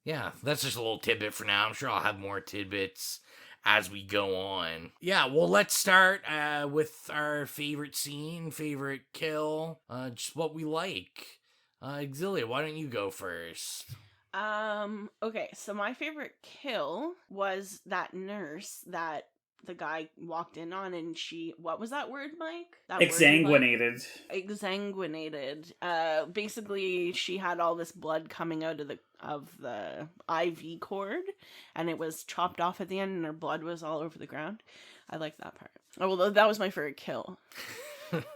yeah, that's just a little tidbit for now. I'm sure I'll have more tidbits as we go on. Yeah, well, let's start with our favorite scene, favorite kill, just what we like. Xylia, why don't you go first? Okay, so my favorite kill was that nurse that the guy walked in on, and what was that word, Mike? Exsanguinated. Exsanguinated. Basically, she had all this blood coming out of the IV cord, and it was chopped off at the end, and her blood was all over the ground. I like that part. Oh, well, that was my favorite kill,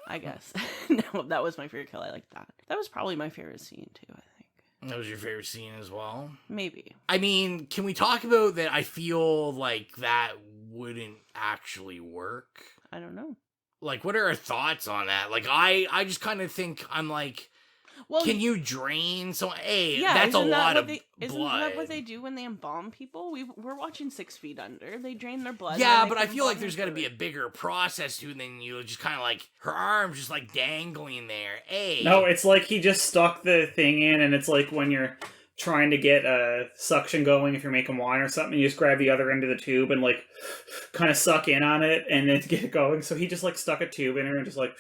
I guess. No, that was my favorite kill. I like that. That was probably my favorite scene, too, I think. That was your favorite scene as well? Maybe. I mean, can we talk about that? I feel like that wouldn't actually work. I don't know. Like, what are our thoughts on that? Like, I just kind of think, I'm like, well, can you drain so? Hey, yeah, that's a lot of blood. Isn't that what they do when they embalm people? We're watching 6 Feet Under. They drain their blood. Yeah, but I feel like there's got to be a bigger process to it than you just kind of like her arms just like dangling there. Hey, no, it's like he just stuck the thing in, and it's like when you're trying to get suction going if you're making wine or something, you just grab the other end of the tube and like kind of suck in on it and then get it going. So he just like stuck a tube in her and just like,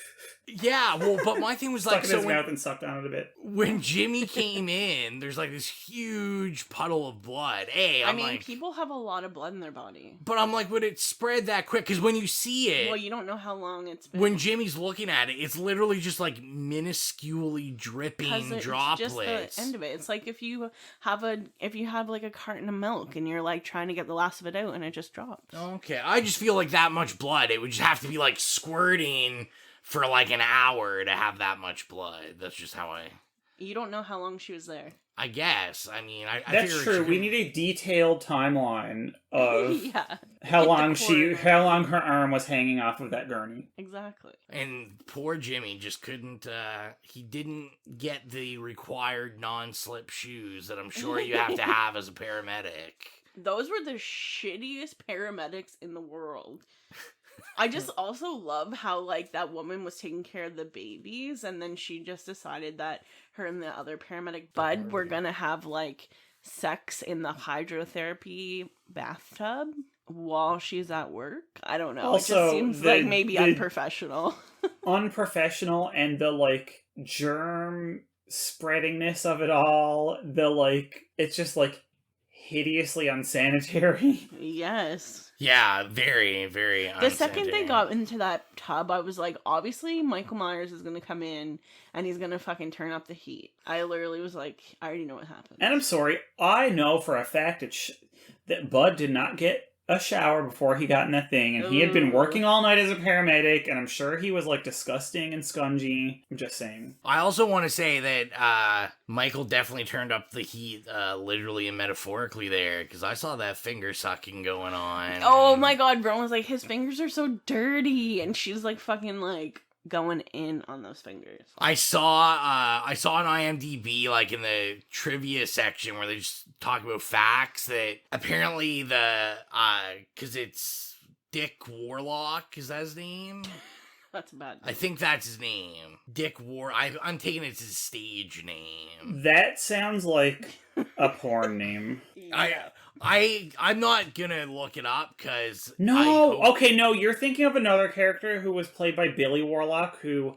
yeah, well, but my thing was like, stuck in his mouth and sucked on it a bit. When Jimmy came in, there's like this huge puddle of blood. Hey, I mean, like, people have a lot of blood in their body. But I'm like, would it spread that quick? Because when you see it, well, you don't know how long it's been. When Jimmy's looking at it, it's literally just like minusculely dripping droplets. Just the end of it. It's like if you have like a carton of milk and you're like trying to get the last of it out and it just drops. Okay, I just feel like that much blood, it would just have to be like squirting for like an hour to have that much blood. That's just how I You don't know how long she was there. I guess. I mean, I That's figure true. We need a detailed timeline of how long her arm was hanging off of that gurney. Exactly. And poor Jimmy just couldn't, he didn't get the required non-slip shoes that I'm sure you have to have as a paramedic. Those were the shittiest paramedics in the world. I just also love how, like, that woman was taking care of the babies, and then she just decided that her and the other paramedic, Bud, were gonna have, like, sex in the hydrotherapy bathtub while she's at work. I don't know. Also, it just seems like maybe unprofessional. Unprofessional, and the, like, germ spreadingness of it all. The, like, it's just, like, hideously unsanitary. Yes. Yeah, very, very The second they got into that tub, I was like, obviously Michael Myers is gonna come in and he's gonna fucking turn up the heat. I literally was like, I already know what happened. And I'm sorry, I know for a fact that Bud did not get a shower before he got in that thing, and he had been working all night as a paramedic, and I'm sure he was, like, disgusting and scungy. I'm just saying. I also want to say that Michael definitely turned up the heat, literally and metaphorically there, because I saw that finger sucking going on. Oh my god, Rowan was like, his fingers are so dirty, and she's like fucking like going in on those fingers. I saw on IMDb, like in the trivia section where they just talk about facts, that apparently because it's Dick Warlock, is that his name? That's bad. I think that's his name. I'm taking it's his stage name. That sounds like a porn name. Yeah. I'm not gonna look it up because no, you're thinking of another character who was played by Billy Warlock, who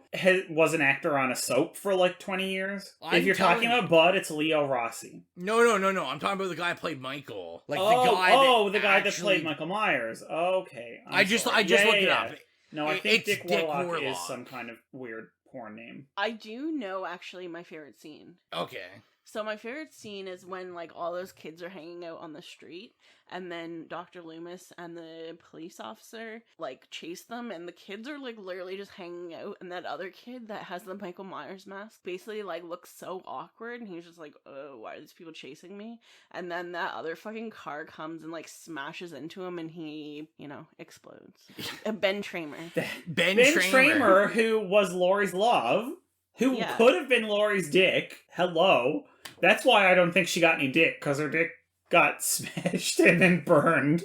was an actor on a soap for like 20 years. If you're talking about Bud, it's Leo Rossi. No. I'm talking about the guy who played Michael. Like the guy that played Michael Myers. Okay, I just looked it up. No, I think Dick Warlock is some kind of weird porn name. I do know actually my favorite scene. Okay. So my favorite scene is when, like, all those kids are hanging out on the street, and then Dr. Loomis and the police officer, like, chase them, and the kids are, like, literally just hanging out, and that other kid that has the Michael Myers mask basically, like, looks so awkward, and he's just like, oh, why are these people chasing me? And then that other fucking car comes and, like, smashes into him, and he, explodes. Ben Tramer. Ben Tramer, who was Laurie's love, who could have been Laurie's dick. Hello. That's why I don't think she got any dick, because her dick got smashed and then burned.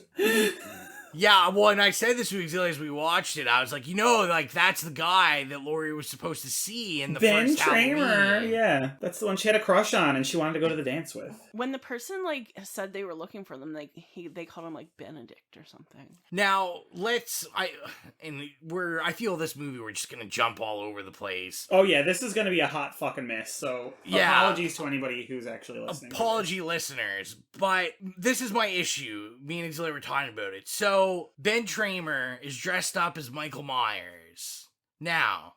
Yeah, well, and I said this to Xylia as we watched it. I was like, that's the guy that Laurie was supposed to see in the first Halloween. Ben Tramer, yeah. That's the one she had a crush on and she wanted to go to the dance with. When the person, like, said they were looking for them, like, they called him, like, Benedict or something. Now, I feel this movie, we're just gonna jump all over the place. Oh, yeah, this is gonna be a hot fucking mess, so apologies to anybody who's actually listening. Apology, listeners, but this is my issue. Me and Xylia were talking about it. So, Ben Tramer is dressed up as Michael Myers. Now,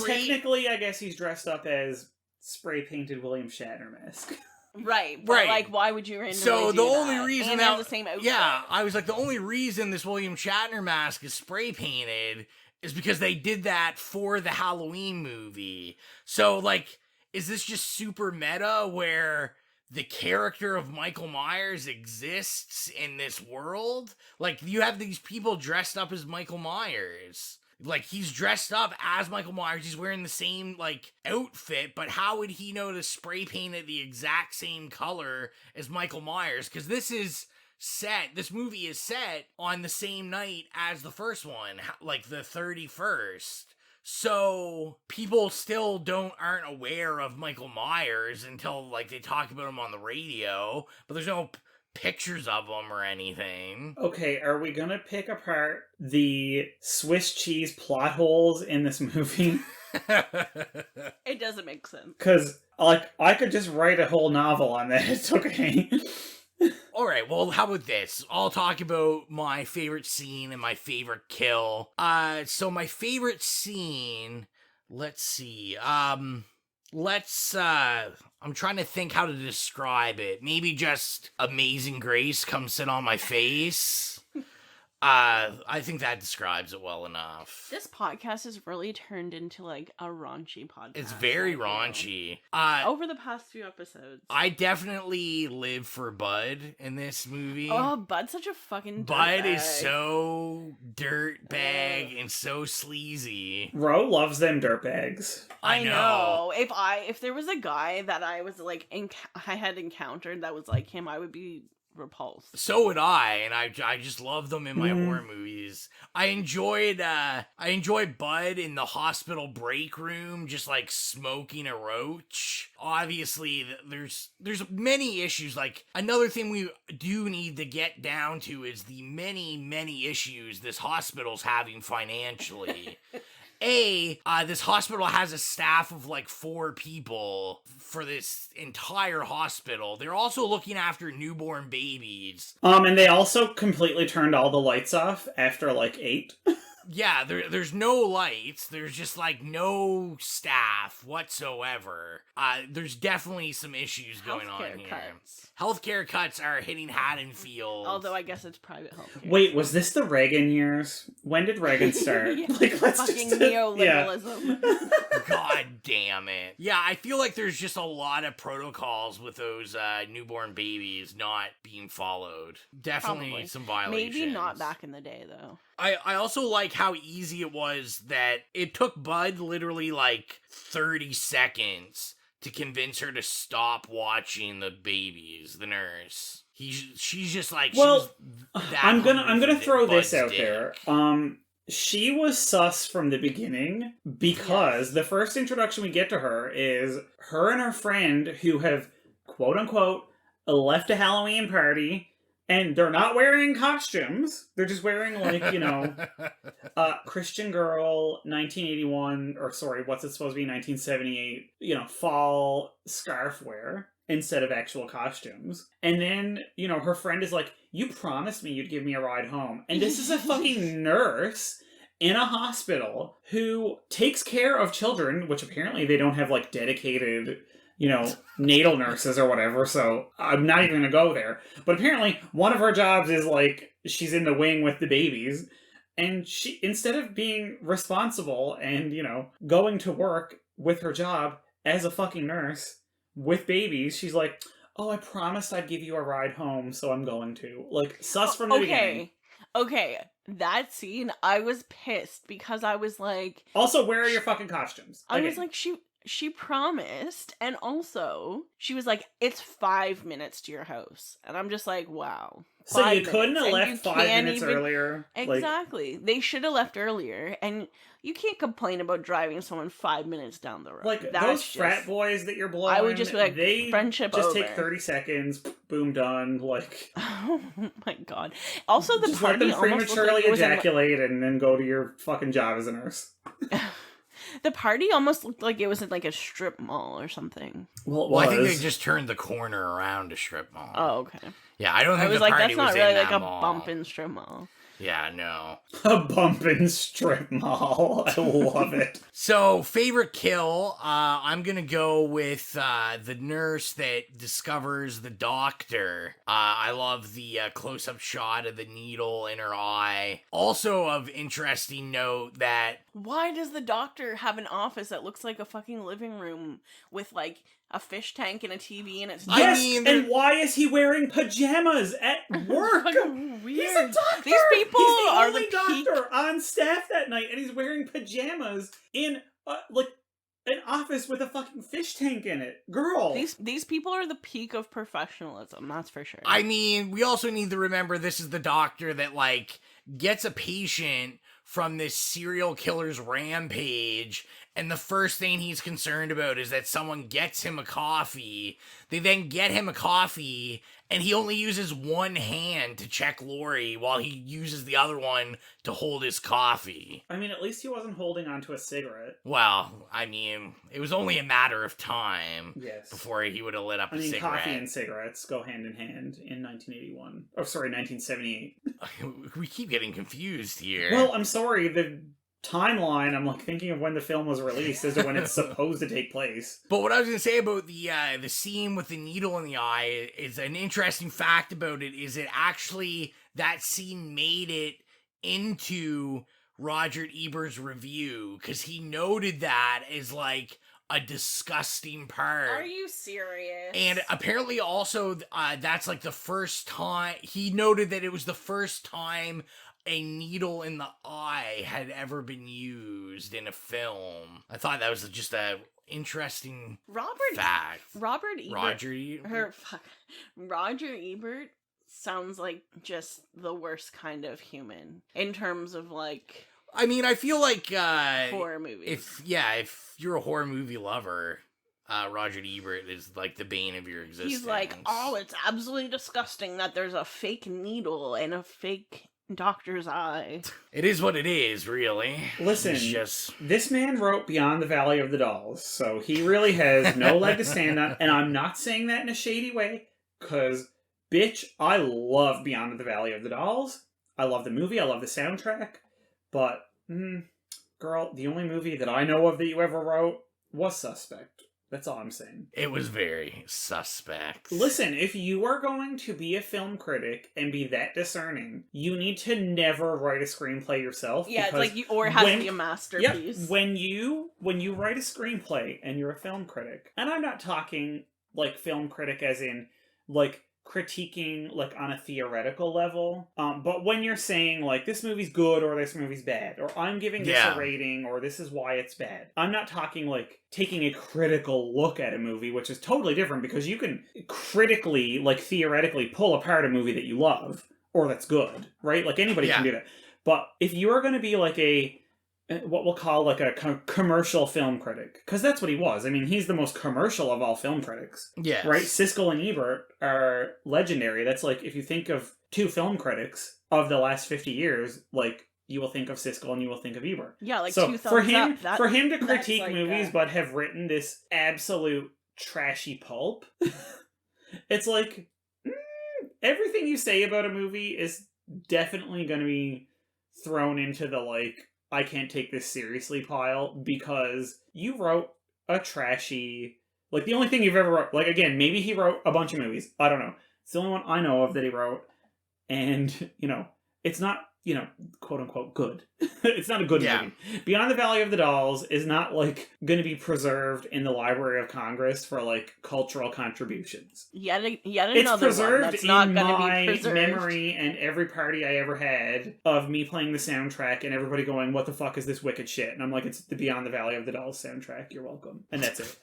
technically, I guess he's dressed up as spray-painted William Shatner mask. Right. Like, why would you randomly so do the that? only reason and have the same outfit? Yeah, I was like, the only reason this William Shatner mask is spray-painted is because they did that for the Halloween movie. So, like, is this just super meta where the character of Michael Myers exists in this world? Like, you have these people dressed up as Michael Myers. Like, he's dressed up as Michael Myers. He's wearing the same, like, outfit, but how would he know to spray paint it the exact same color as Michael Myers? Because this movie is set on the same night as the first one, like the 31st. So people still aren't aware of Michael Myers until, like, they talk about him on the radio, but there's no pictures of him or anything. Okay, are we gonna pick apart the Swiss cheese plot holes in this movie? It doesn't make sense. Because, like, I could just write a whole novel on that. It's okay. Alright, well, how about this? I'll talk about my favorite scene and my favorite kill. So my favorite scene, let's see, I'm trying to think how to describe it. Maybe just Amazing Grace come sit on my face. I think that describes it well enough. This podcast has really turned into like a raunchy podcast. It's very raunchy. Over the past few episodes. I definitely live for Bud in this movie. Oh, Bud's such a fucking Bud dirtbag. is so dirtbag and so sleazy. Ro loves them dirtbags. I know. If there was a guy that I was like I had encountered that was like him, I would be repulsed. So would I, and I just love them in my horror movies. I enjoyed Bud in the hospital break room, just like smoking a roach. Obviously, there's many issues. Like, another thing we do need to get down to is the many issues this hospital's having financially. This hospital has a staff of like 4 people for this entire hospital. They're also looking after newborn babies. And they also completely turned all the lights off after like 8. Yeah, there's no lights. There's just like no staff whatsoever. There's definitely some issues going on here. Healthcare cuts are hitting Haddonfield. Although I guess it's private healthcare. Wait, was this the Reagan years? When did Reagan start? Yeah, like, let's fucking just, neoliberalism. God damn it. Yeah, I feel like there's just a lot of protocols with those newborn babies not being followed. Definitely Probably. some violations. Maybe not back in the day, though. I also like how easy it was that it took Bud literally like 30 seconds to convince her to stop watching the babies, the nurse. She's just like, well, I'm gonna Bud's throw this out dick. there. She was sus from the beginning because the first introduction we get to her is her and her friend who have, quote unquote, left a Halloween party. And they're not wearing costumes. They're just wearing, like, you know, Christian Girl 1981, or sorry, what's it supposed to be, 1978, you know, fall scarf wear instead of actual costumes. And then, you know, her friend is like, you promised me you'd give me a ride home. And this is a fucking nurse in a hospital who takes care of children, which apparently they don't have, like, dedicated, you know, natal nurses or whatever, so I'm not even gonna go there. But apparently, one of her jobs is, like, she's in the wing with the babies, and she, instead of being responsible and, you know, going to work with her job as a fucking nurse with babies, she's like, oh, I promised I'd give you a ride home, so I'm going to. Like, sus from the beginning. Okay, that scene, I was pissed, because I was like... Also, where are your fucking costumes? I was like, she promised, and also she was like, it's 5 minutes to your house, and I'm just like, wow. So you couldn't have left 5 minutes earlier? Exactly. They should have left earlier, and you can't complain about driving someone 5 minutes down the road. Like, that's those frat boys that you're blowing, I would just be like, they friendship just over. take 30 seconds, boom, done, like... Oh my god. Also, the just let party them almost looked prematurely like it was ejaculate and then go to your fucking job as a nurse. The party almost looked like it was in like a strip mall or something. Well, I think they just turned the corner around a strip mall. Oh, okay. Yeah, I don't think I was the like, party that's not was really in like that a mall. bumpin' strip mall. Yeah, no. A bumpin' strip mall. I love it. So, favorite kill, I'm gonna go with the nurse that discovers the doctor. I love the close-up shot of the needle in her eye. Also of interesting note that... Why does the doctor have an office that looks like a fucking living room with like a fish tank and a TV and it's... Yes, and why is he wearing pajamas at work? Weird. He's a doctor! These people he's the are only the peak... doctor on staff that night, and he's wearing pajamas in, like, an office with a fucking fish tank in it. Girl! These people are the peak of professionalism, that's for sure. I mean, we also need to remember this is the doctor that, like, gets a patient from this serial killer's rampage, and the first thing he's concerned about is that someone gets him a coffee. They then get him a coffee, and he only uses one hand to check Lori while he uses the other one to hold his coffee. I mean, at least he wasn't holding onto a cigarette. Well, I mean, it was only a matter of time before he would have lit up a cigarette. Coffee and cigarettes go hand in hand in 1981. Oh, sorry, 1978. We keep getting confused here. Well, I'm sorry, the timeline, I'm like thinking of when the film was released as to when it's supposed to take place. But what I was going to say about the scene with the needle in the eye is an interesting fact about it is it actually, that scene made it into Roger Ebert's review because he noted that as like a disgusting part. Are you serious? And apparently also that's like the first time he noted that it was the first time a needle in the eye had ever been used in a film. I thought that was just a interesting fact. Robert Ebert. Roger Ebert sounds like just the worst kind of human in terms of like. I mean, I feel like horror movies. If you're a horror movie lover, Roger Ebert is like the bane of your existence. He's like, oh, it's absolutely disgusting that there's a fake needle in a fake doctor's eye. It is what it is, really. Listen, this man wrote Beyond the Valley of the Dolls, so he really has no leg to stand on, and I'm not saying that in a shady way, because, bitch, I love Beyond the Valley of the Dolls. I love the movie, I love the soundtrack. But, girl, the only movie that I know of that you ever wrote was Suspect. That's all I'm saying. It was very suspect. Listen, if you are going to be a film critic and be that discerning, you need to never write a screenplay yourself. Yeah, it's like or it has to be a masterpiece. Yeah, when you write a screenplay and you're a film critic, and I'm not talking like film critic as in like critiquing like on a theoretical level, but when you're saying like this movie's good or this movie's bad, or I'm giving this a rating or this is why it's bad, I'm not talking like taking a critical look at a movie, which is totally different because you can critically, like theoretically pull apart a movie that you love or that's good, right? Like anybody can do that. But if you are going to be like what we'll call like a commercial film critic, because that's what he was. I mean, he's the most commercial of all film critics. Yes. Right? Siskel and Ebert are legendary. That's like, if you think of two film critics of the last 50 years, like, you will think of Siskel and you will think of Ebert. Yeah, like so two thumbs up. For him to critique like, movies but have written this absolute trashy pulp, it's like, everything you say about a movie is definitely going to be thrown into the, like, I can't take this seriously pile because you wrote a trashy... Like, the only thing you've ever wrote... Like, again, maybe he wrote a bunch of movies. I don't know. It's the only one I know of that he wrote. And, you know, it's not, you know, quote-unquote good. It's not a good movie. Beyond the Valley of the Dolls is not, like, going to be preserved in the Library of Congress for, like, cultural contributions. Yet it's another preserved one that's not going to be preserved. Memory and every party I ever had of me playing the soundtrack and everybody going, what the fuck is this wicked shit? And I'm like, it's the Beyond the Valley of the Dolls soundtrack. You're welcome. And that's it.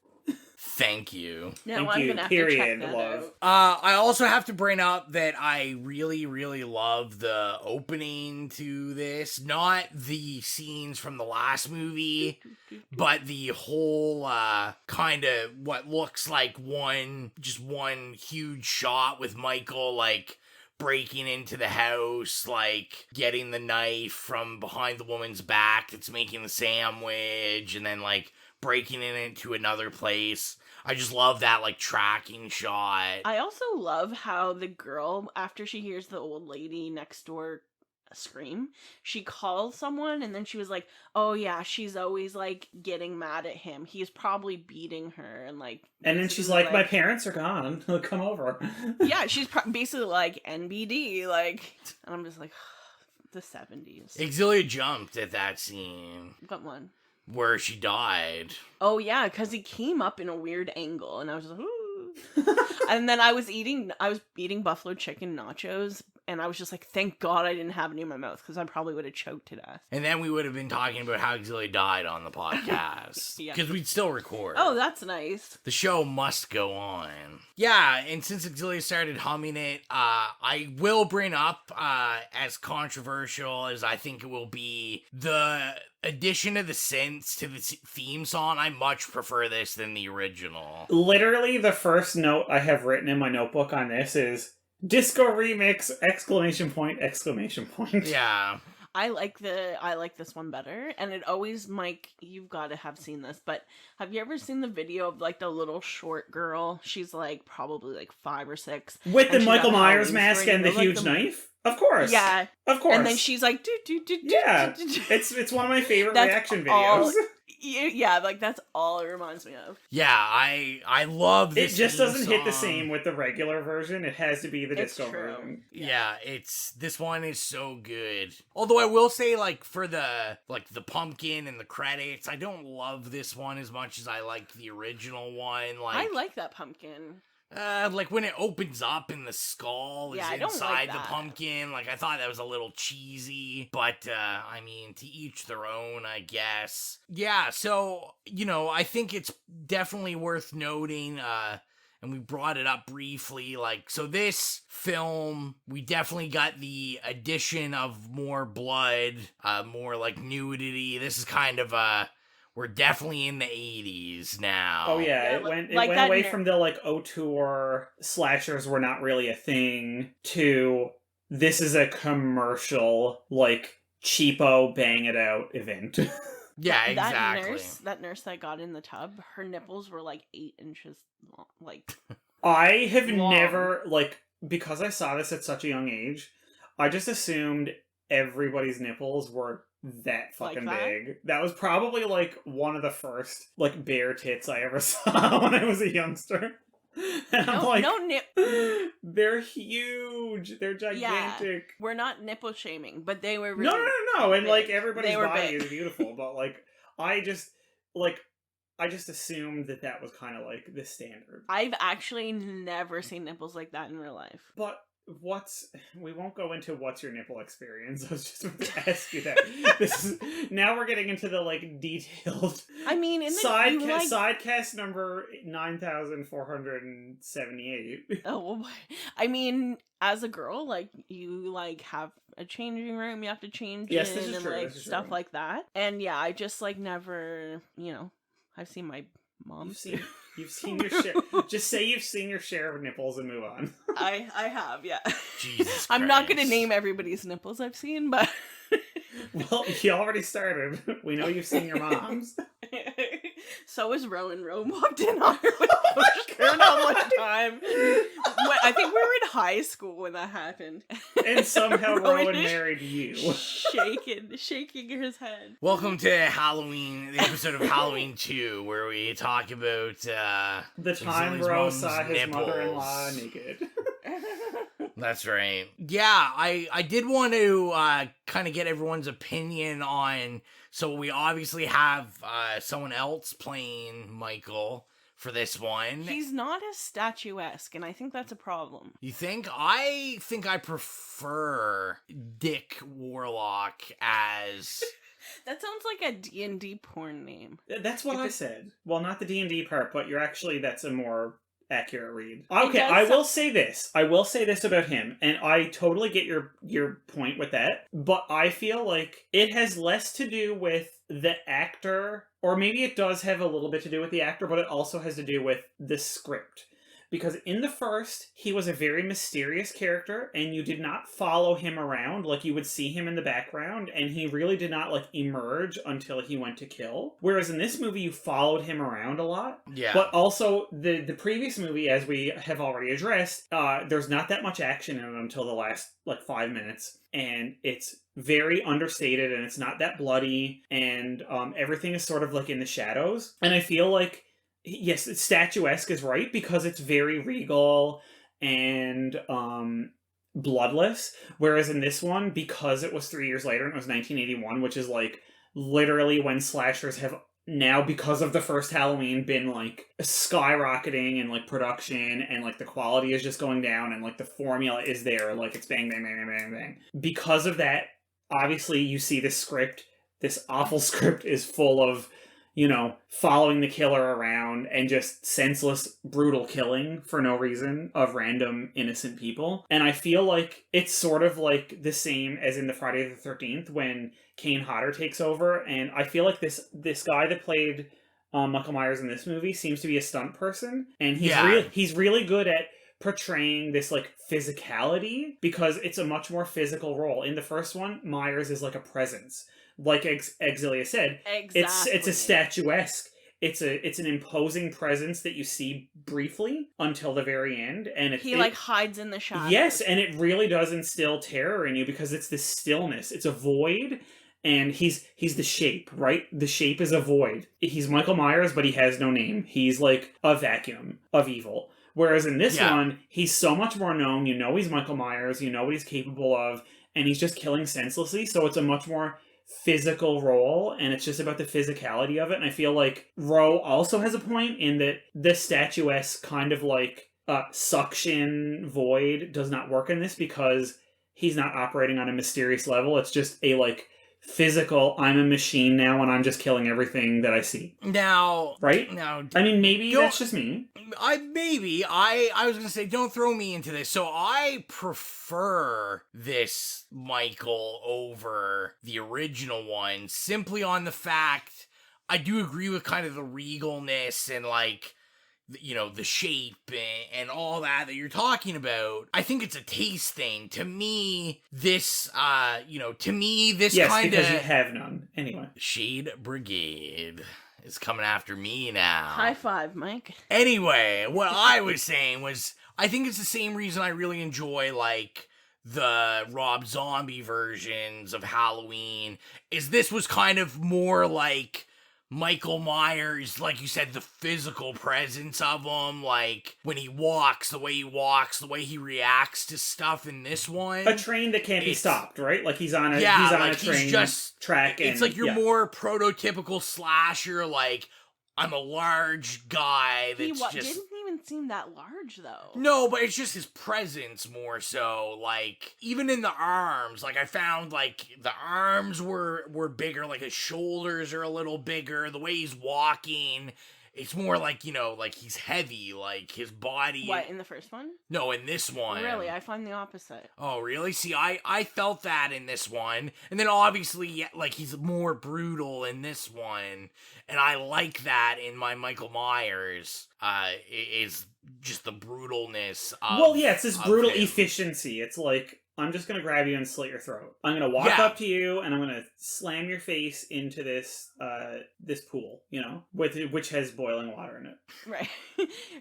Thank you. No, I'm gonna have to check that love. out. I also have to bring up that I really, really love the opening to this. Not the scenes from the last movie, but the whole kind of what looks like one huge shot with Michael, like, breaking into the house, like, getting the knife from behind the woman's back that's making the sandwich, and then, like, breaking into another place. I just love that, like, tracking shot. I also love how the girl, after she hears the old lady next door scream, she calls someone, and then she was like, oh yeah, she's always, like, getting mad at him. He's probably beating her, and, like... And then she's like, my parents are gone. Come over. Yeah, she's basically like, NBD, like... And I'm just like, the 70s. Xylia jumped at that scene. What one? Where she died. Oh yeah, because he came up in a weird angle, and I was like, ooh. And then I was eating buffalo chicken nachos, and I was just like, thank God I didn't have any in my mouth, because I probably would have choked to death. And then we would have been talking about how Xylia died on the podcast. Because we'd still record. Oh, that's nice. The show must go on. Yeah, and since Xylia started humming it, I will bring up, as controversial as I think it will be, the addition of the synths to the theme song. I much prefer this than the original. Literally, the first note I have written in my notebook on this is disco remix, ! Yeah. I like this one better, and it always, Mike, you've got to have seen this, but have you ever seen the video of, like, the little short girl? She's, like, probably, like, 5 or 6. With the Michael Myers mask and the huge knife? Of course. Yeah. Of course. And then she's like, yeah. It's one of my favorite reaction videos. Yeah, like that's all it reminds me of. Yeah, I love this. It just doesn't hit the song. same with the regular version. It has to be the It's disco true. version. Yeah, this one is so good. Although I will say, like, for the pumpkin and the credits, I don't love this one as much as I like the original one. Like, I like that pumpkin. like when it opens up and the skull is Yeah, I don't inside like the that. pumpkin, like I thought that was a little cheesy, but I mean, to each their own, I guess. Yeah, so, you know, I think it's definitely worth noting, and we brought it up briefly, like, so this film, we definitely got the addition of more blood, more like nudity. This is kind of we're definitely in the 80s now. Oh yeah, Yeah, it went like that away from the like auteur slashers were not really a thing to this is a commercial like cheapo bang it out event. Yeah, exactly. That nurse that got in the tub, her nipples were like 8 inches long. Like, I have long. never like because I saw this at such a young age, I just assumed everybody's nipples were that fucking Like that? big. That was probably like one of the first like bare tits I ever saw when I was a youngster. And I'm like, they're huge. They're gigantic. Yeah, we're not nipple shaming, but they were really No. And big. like everybody's They were body big. is beautiful, but like I just assumed that was kind of like the standard. I've actually never seen nipples like that in real life. But we won't go into what's your nipple experience. I was just about to ask you that. Now we're getting into the like detailed. I mean, in the sidecast number 9478. Oh, I mean, as a girl, like you like have a changing room, you have to change Yes, in this is and true, like this is stuff true. like that. And yeah, I just like never, you know, I've seen my mom. You've seen your share. Just say you've seen your share of nipples and move on. I have, yeah. Jesus I'm not Christ. gonna name everybody's nipples I've seen, but Well, you already started. We know you've seen your mom's. so is Rowan. Rowan walked in on her with a skirt on one time. I think we were in high school when that happened. And somehow Rowan is married you. shaking his head. Welcome to Halloween, the episode of Halloween 2, where we talk about The time Xylia's Ro mom's saw his nipples. mother-in-law naked. That's right. Yeah, I did want to kind of get everyone's opinion on, so we obviously have someone else playing Michael for this one. He's not as statuesque, and I think that's a problem. You think? I think I prefer Dick Warlock as... That sounds like a D&D porn name. That's what I said. Well, not the D&D part, but that's a more accurate read. It Okay, does I will say this about him, and I totally get your point with that, but I feel like it has less to do with the actor, or maybe it does have a little bit to do with the actor, but it also has to do with the script. Because in the first, he was a very mysterious character, and you did not follow him around. Like, you would see him in the background, and he really did not, like, emerge until he went to kill. Whereas in this movie, you followed him around a lot. Yeah. But also, the previous movie, as we have already addressed, there's not that much action in it until the last, 5 minutes. And it's very understated, and it's not that bloody, and everything is sort of, like, in the shadows. And I feel like yes, statuesque is right because it's very regal and bloodless. Whereas in this one, because it was 3 years later and it was 1981, which is like literally when slashers have now, because of the first Halloween, been like skyrocketing in like production, and like the quality is just going down, and like the formula is there, like it's bang, bang, bang, bang, bang. Because of that, obviously you see this script, this awful script is full of, following the killer around and just senseless, brutal killing for no reason of random innocent people. And I feel like it's sort of like the same as in the Friday the 13th when Kane Hodder takes over. And I feel like this guy that played Michael Myers in this movie seems to be a stunt person. And he's really good at portraying this like physicality because it's a much more physical role. In the first one, Myers is like a presence. Like Xylia said, exactly. It's a statuesque. It's an imposing presence that you see briefly until the very end, and he hides in the shadows. Yes, and it really does instill terror in you because it's this stillness. It's a void, And he's the Shape, right? The Shape is a void. He's Michael Myers, but he has no name. He's like a vacuum of evil. Whereas in this one, he's so much more known. You know he's Michael Myers. You know what he's capable of. And he's just killing senselessly. So it's a much more physical role. And it's just about the physicality of it. And I feel like Ro also has a point in that the statuesque kind of like suction void does not work in this because he's not operating on a mysterious level. It's just a like physical, I'm a machine now and I'm just killing everything that I see. Now, right? Now, I mean, maybe that's just me. I was gonna say, don't throw me into this. So I prefer this Michael over the original one, simply on the fact I do agree with kind of the regalness and like, you know, the shape and all that you're talking about. I think it's a taste thing. To me, this, yes, kind of... because you have none. Anyway. Shade Brigade is coming after me now. High five, Mike. Anyway, what I was saying was, I think it's the same reason I really enjoy, like, the Rob Zombie versions of Halloween, is this was kind of more like Michael Myers, like you said, the physical presence of him, like when he walks, the way he reacts to stuff in this one. A train that can't be stopped, right? Like he's on a train track. It's like your more prototypical slasher, like I'm a large guy that's just... didn't even seem that large, though. No, but it's just his presence more so. Like, even in the arms, like, I found, like, the arms were bigger, like, his shoulders are a little bigger, the way he's walking... It's more like, you know, like he's heavy, like his body... What, in the first one? No, in this one. Really? I find the opposite. Oh, really? See, I felt that in this one. And then obviously, like, he's more brutal in this one. And I like that in my Michael Myers. Is just the brutalness of... Well, yeah, it's this brutal efficiency. It's like... I'm just going to grab you and slit your throat. I'm going to walk up to you and I'm going to slam your face into this this pool, you know, which has boiling water in it. Right.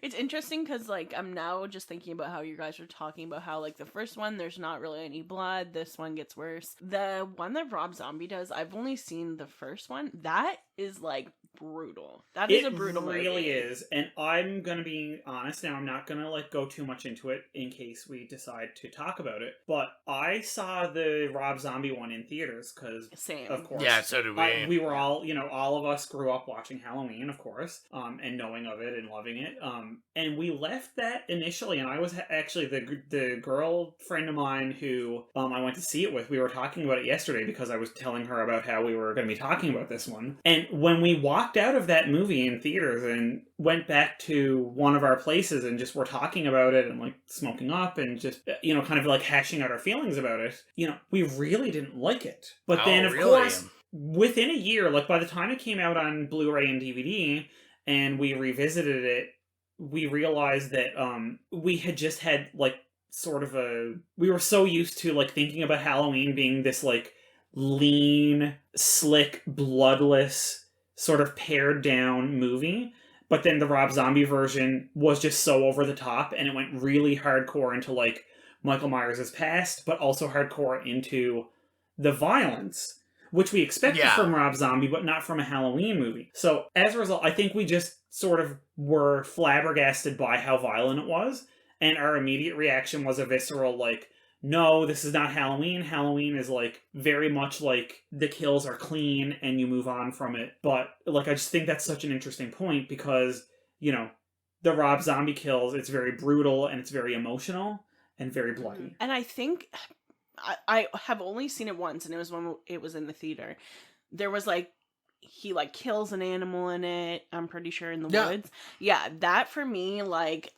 It's interesting because, like, I'm now just thinking about how you guys were talking about how, like, the first one, there's not really any blood. This one gets worse. The one that Rob Zombie does, I've only seen the first one. That is, like, brutal. That is a brutal movie. It really is. And I'm going to be honest now. I'm not going to, like, go too much into it in case we decide to talk about it. But I saw the Rob Zombie one in theaters because, of course. Yeah, so did we. We were all, you know, all of us grew up watching Halloween, of course, and knowing of it and loving it. And we left that initially, and I was actually the girlfriend of mine who I went to see it with. We were talking about it yesterday because I was telling her about how we were going to be talking about this one. And when we walked out of that movie in theaters and went back to one of our places and just were talking about it and like smoking up and just, you know, kind of like hashing out our feelings about it, you know, we really didn't like it. But then, of course, within a year, like by the time it came out on Blu-ray and DVD and we revisited it, we realized that we had just had like sort of we were so used to like thinking about Halloween being this like lean, slick, bloodless, sort of pared down movie. But then the Rob Zombie version was just so over the top and it went really hardcore into like Michael Myers' past, but also hardcore into the violence, which we expected from Rob Zombie, but not from a Halloween movie. So as a result, I think we just sort of were flabbergasted by how violent it was. And our immediate reaction was a visceral, like, no, this is not Halloween. Halloween is like very much like the kills are clean and you move on from it. But like, I just think that's such an interesting point because, you know, the Rob Zombie kills, it's very brutal and it's very emotional and very bloody. And I think I have only seen it once, and it was when it was in the theater. There was like, he like kills an animal in it, I'm pretty sure, in the woods. Yeah, that for me, like,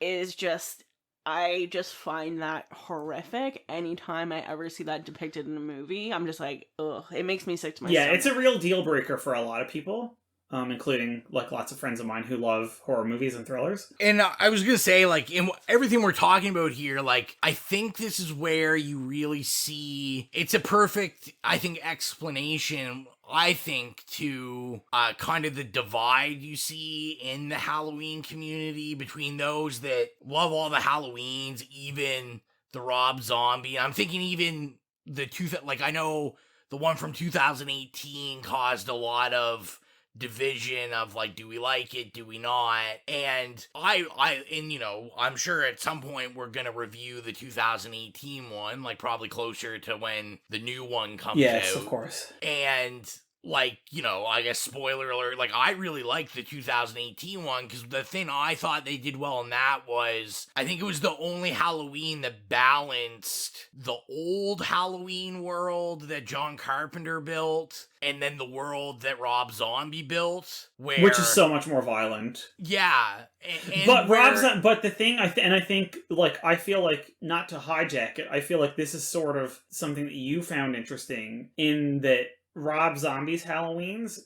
is just... I just find that horrific. Anytime I ever see that depicted in a movie, I'm just like, ugh. It makes me sick to my stomach. It's a real deal breaker for a lot of people, including like lots of friends of mine who love horror movies and thrillers. And I was gonna say, like, in everything we're talking about here, like, I think this is where you really see it's a perfect, I think, explanation. I think, to kind of the divide you see in the Halloween community between those that love all the Halloweens, even the Rob Zombie. I'm thinking even the two, like, I know the one from 2018 caused a lot of division of like, do we like it, do we not? And I'm sure at some point we're gonna review the 2018 one, like probably closer to when the new one comes out. Yes, of course. And like, I guess spoiler alert, like I really liked the 2018 one because the thing I thought they did well in that was I think it was the only Halloween that balanced the old Halloween world that John Carpenter built and then the world that Rob Zombie built, which is so much more violent. Yeah. But the thing, I think, like, I feel like, not to hijack it, I feel like this is sort of something that you found interesting in that Rob Zombie's Halloweens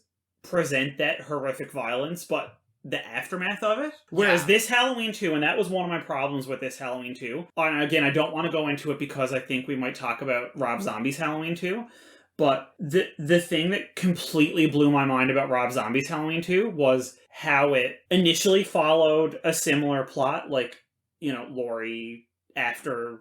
present that horrific violence, but the aftermath of it. Whereas this Halloween 2, and that was one of my problems with this Halloween 2, and again, I don't want to go into it because I think we might talk about Rob Zombie's Halloween 2, but the thing that completely blew my mind about Rob Zombie's Halloween 2 was how it initially followed a similar plot, like, Laurie after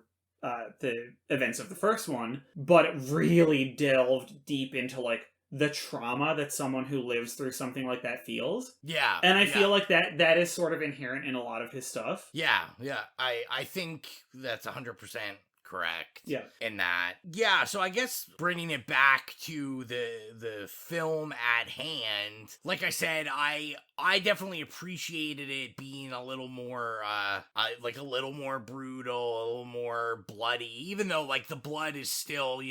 the events of the first one, but it really delved deep into like the trauma that someone who lives through something like that feels. Yeah. And I feel like that is sort of inherent in a lot of his stuff. Yeah. I think that's 100% correct. Yeah. In that. Yeah, so I guess bringing it back to the film at hand, like I said, I definitely appreciated it being a little more like a little more brutal, a little more bloody, even though like the blood is still,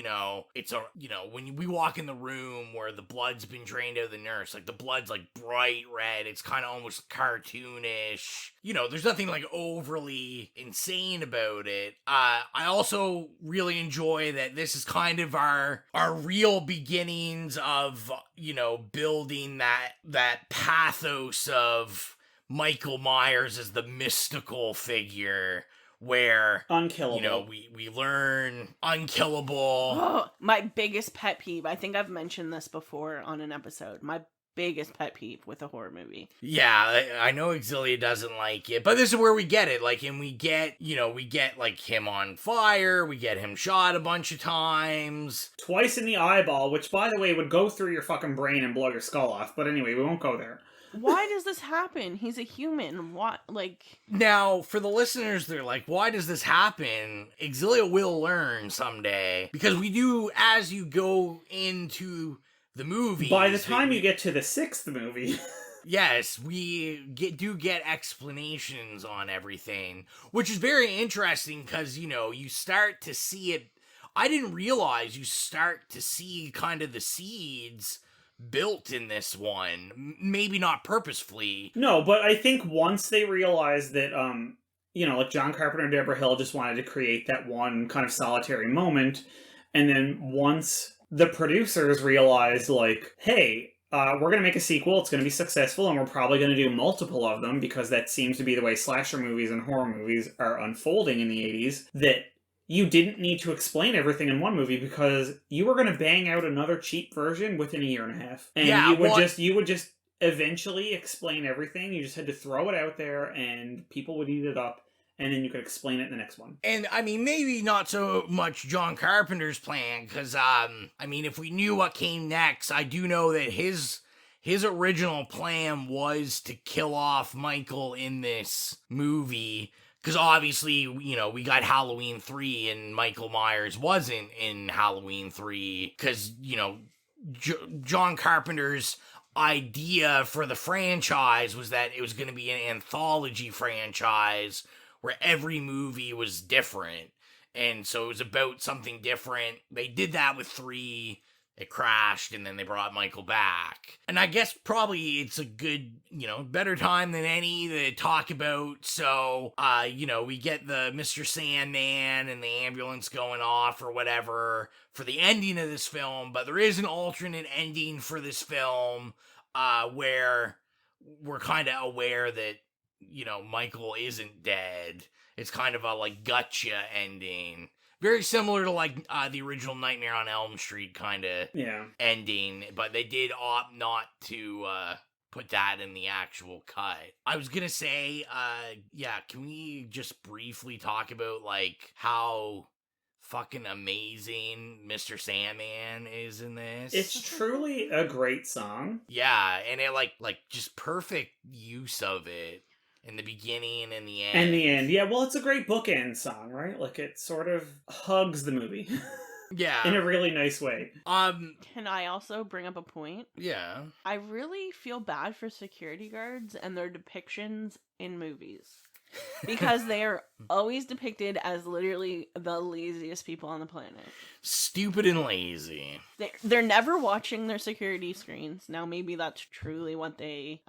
it's a, when we walk in the room where the blood's been drained out of the nurse, like the blood's like bright red, it's kind of almost cartoonish. There's nothing like overly insane about it. I also really enjoy that this is kind of our real beginnings of, building that pathos of Michael Myers as the mystical figure where unkillable. We learn unkillable. Oh, my biggest pet peeve. I think I've mentioned this before on an episode. My biggest pet peeve with a horror movie. Yeah, I know Xylia doesn't like it, but this is where we get it. Like, and we get like him on fire, we get him shot a bunch of times. Twice in the eyeball, which by the way would go through your fucking brain and blow your skull off. But anyway, we won't go there. Why does this happen? He's a human. What, like... Now, for the listeners, they're like, why does this happen? Xylia will learn someday. Because we do, as you go into the movie... By the time you get to the 6th movie... Yes, we do get explanations on everything, which is very interesting because, you start to see it. I didn't realize you start to see kind of the seeds built in this one. Maybe not purposefully. No, but I think once they realized that, like John Carpenter and Deborah Hill just wanted to create that one kind of solitary moment, and then once the producers realized, like, hey, we're going to make a sequel, it's going to be successful, and we're probably going to do multiple of them, because that seems to be the way slasher movies and horror movies are unfolding in the 80s, that you didn't need to explain everything in one movie, because you were going to bang out another cheap version within a year and a half. And you would just eventually explain everything. You just had to throw it out there, and people would eat it up. And then you could explain it in the next one. And, I mean, maybe not so much John Carpenter's plan, because, if we knew what came next, I do know that his original plan was to kill off Michael in this movie, because obviously, we got Halloween 3, and Michael Myers wasn't in Halloween 3, because, John Carpenter's idea for the franchise was that it was going to be an anthology franchise, where every movie was different. And so it was about something different. They did that with 3. It crashed, and then they brought Michael back. And I guess probably it's a good, better time than any to talk about. So, we get the Mr. Sandman and the ambulance going off or whatever for the ending of this film. But there is an alternate ending for this film where we're kind of aware that Michael isn't dead. It's kind of a, like, gotcha ending. Very similar to, like, the original Nightmare on Elm Street kind of ending. But they did opt not to put that in the actual cut. I was gonna say, can we just briefly talk about, like, how fucking amazing. Mr. Sandman is in this. It's truly a great song. Yeah, and it like just perfect use of it in the beginning and the end. And the end. Yeah, well, it's a great bookend song, right? Like, it sort of hugs the movie. Yeah. In a really nice way. Can I also bring up a point? Yeah. I really feel bad for security guards and their depictions in movies. Because they are always depicted as literally the laziest people on the planet. Stupid and lazy. They're never watching their security screens. Now, maybe that's truly what they,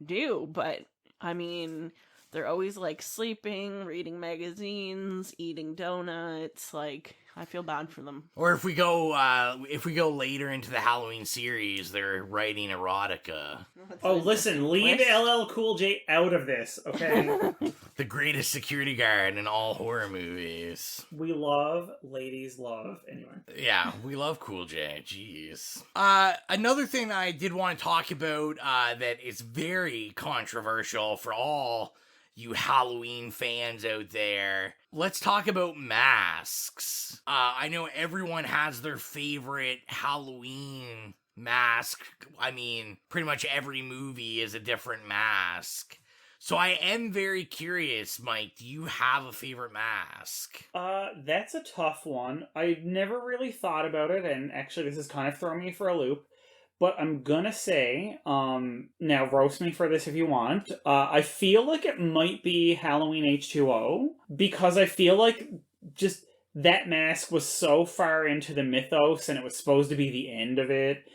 do. But, I mean, they're always, like, sleeping, reading magazines, eating donuts. Like, I feel bad for them. Or if we go later into the Halloween series, they're writing erotica. Oh, listen, leave LL Cool J out of this, okay? The greatest security guard in all horror movies. We love, ladies love, anyway. Yeah, we love Cool J, jeez. Another thing that I did want to talk about that is very controversial for all you Halloween fans out there. Let's talk about masks. I know everyone has their favorite Halloween mask. I mean, pretty much every movie is a different mask. So I am very curious, Mike, do you have a favorite mask? That's a tough one. I never really thought about it, and actually this is kind of throwing me for a loop. But I'm gonna say, now roast me for this if you want, I feel like it might be Halloween H2O, because I feel like just that mask was so far into the mythos, and it was supposed to be the end of it,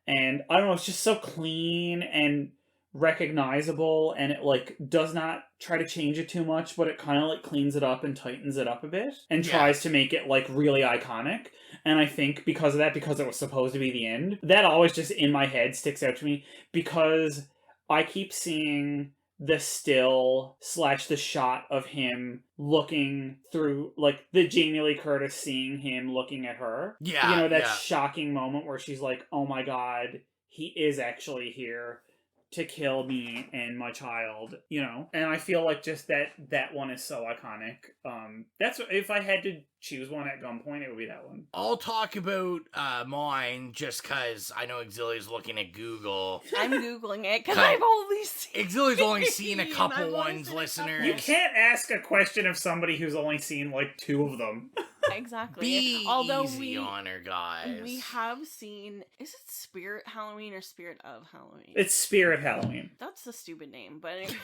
and I don't know, it's just so clean and recognizable, and it, like, does not try to change it too much, but it kind of, like, cleans it up and tightens it up a bit, and tries to make it, like, really iconic. And I think because of that, because it was supposed to be the end, that always just in my head sticks out to me, because I keep seeing the still / the shot of him looking through, like, the Jamie Lee Curtis seeing him looking at her. Yeah. You know, that shocking moment where she's like, oh my god, he is actually here to kill me and my child, you know? And I feel like just that one is so iconic. That's if I had to choose one at gunpoint, it would be that one. I'll talk about mine just because I know Xylia's looking at Google. I'm Googling it because I've only seen... Xylia's only seen a couple ones, listeners. You can't ask a question of somebody who's only seen, like, 2 of them. Exactly. Be Although easy on her, guys. We have seen... Is it Spirit Halloween or Spirit of Halloween? It's Spirit Halloween. That's a stupid name, but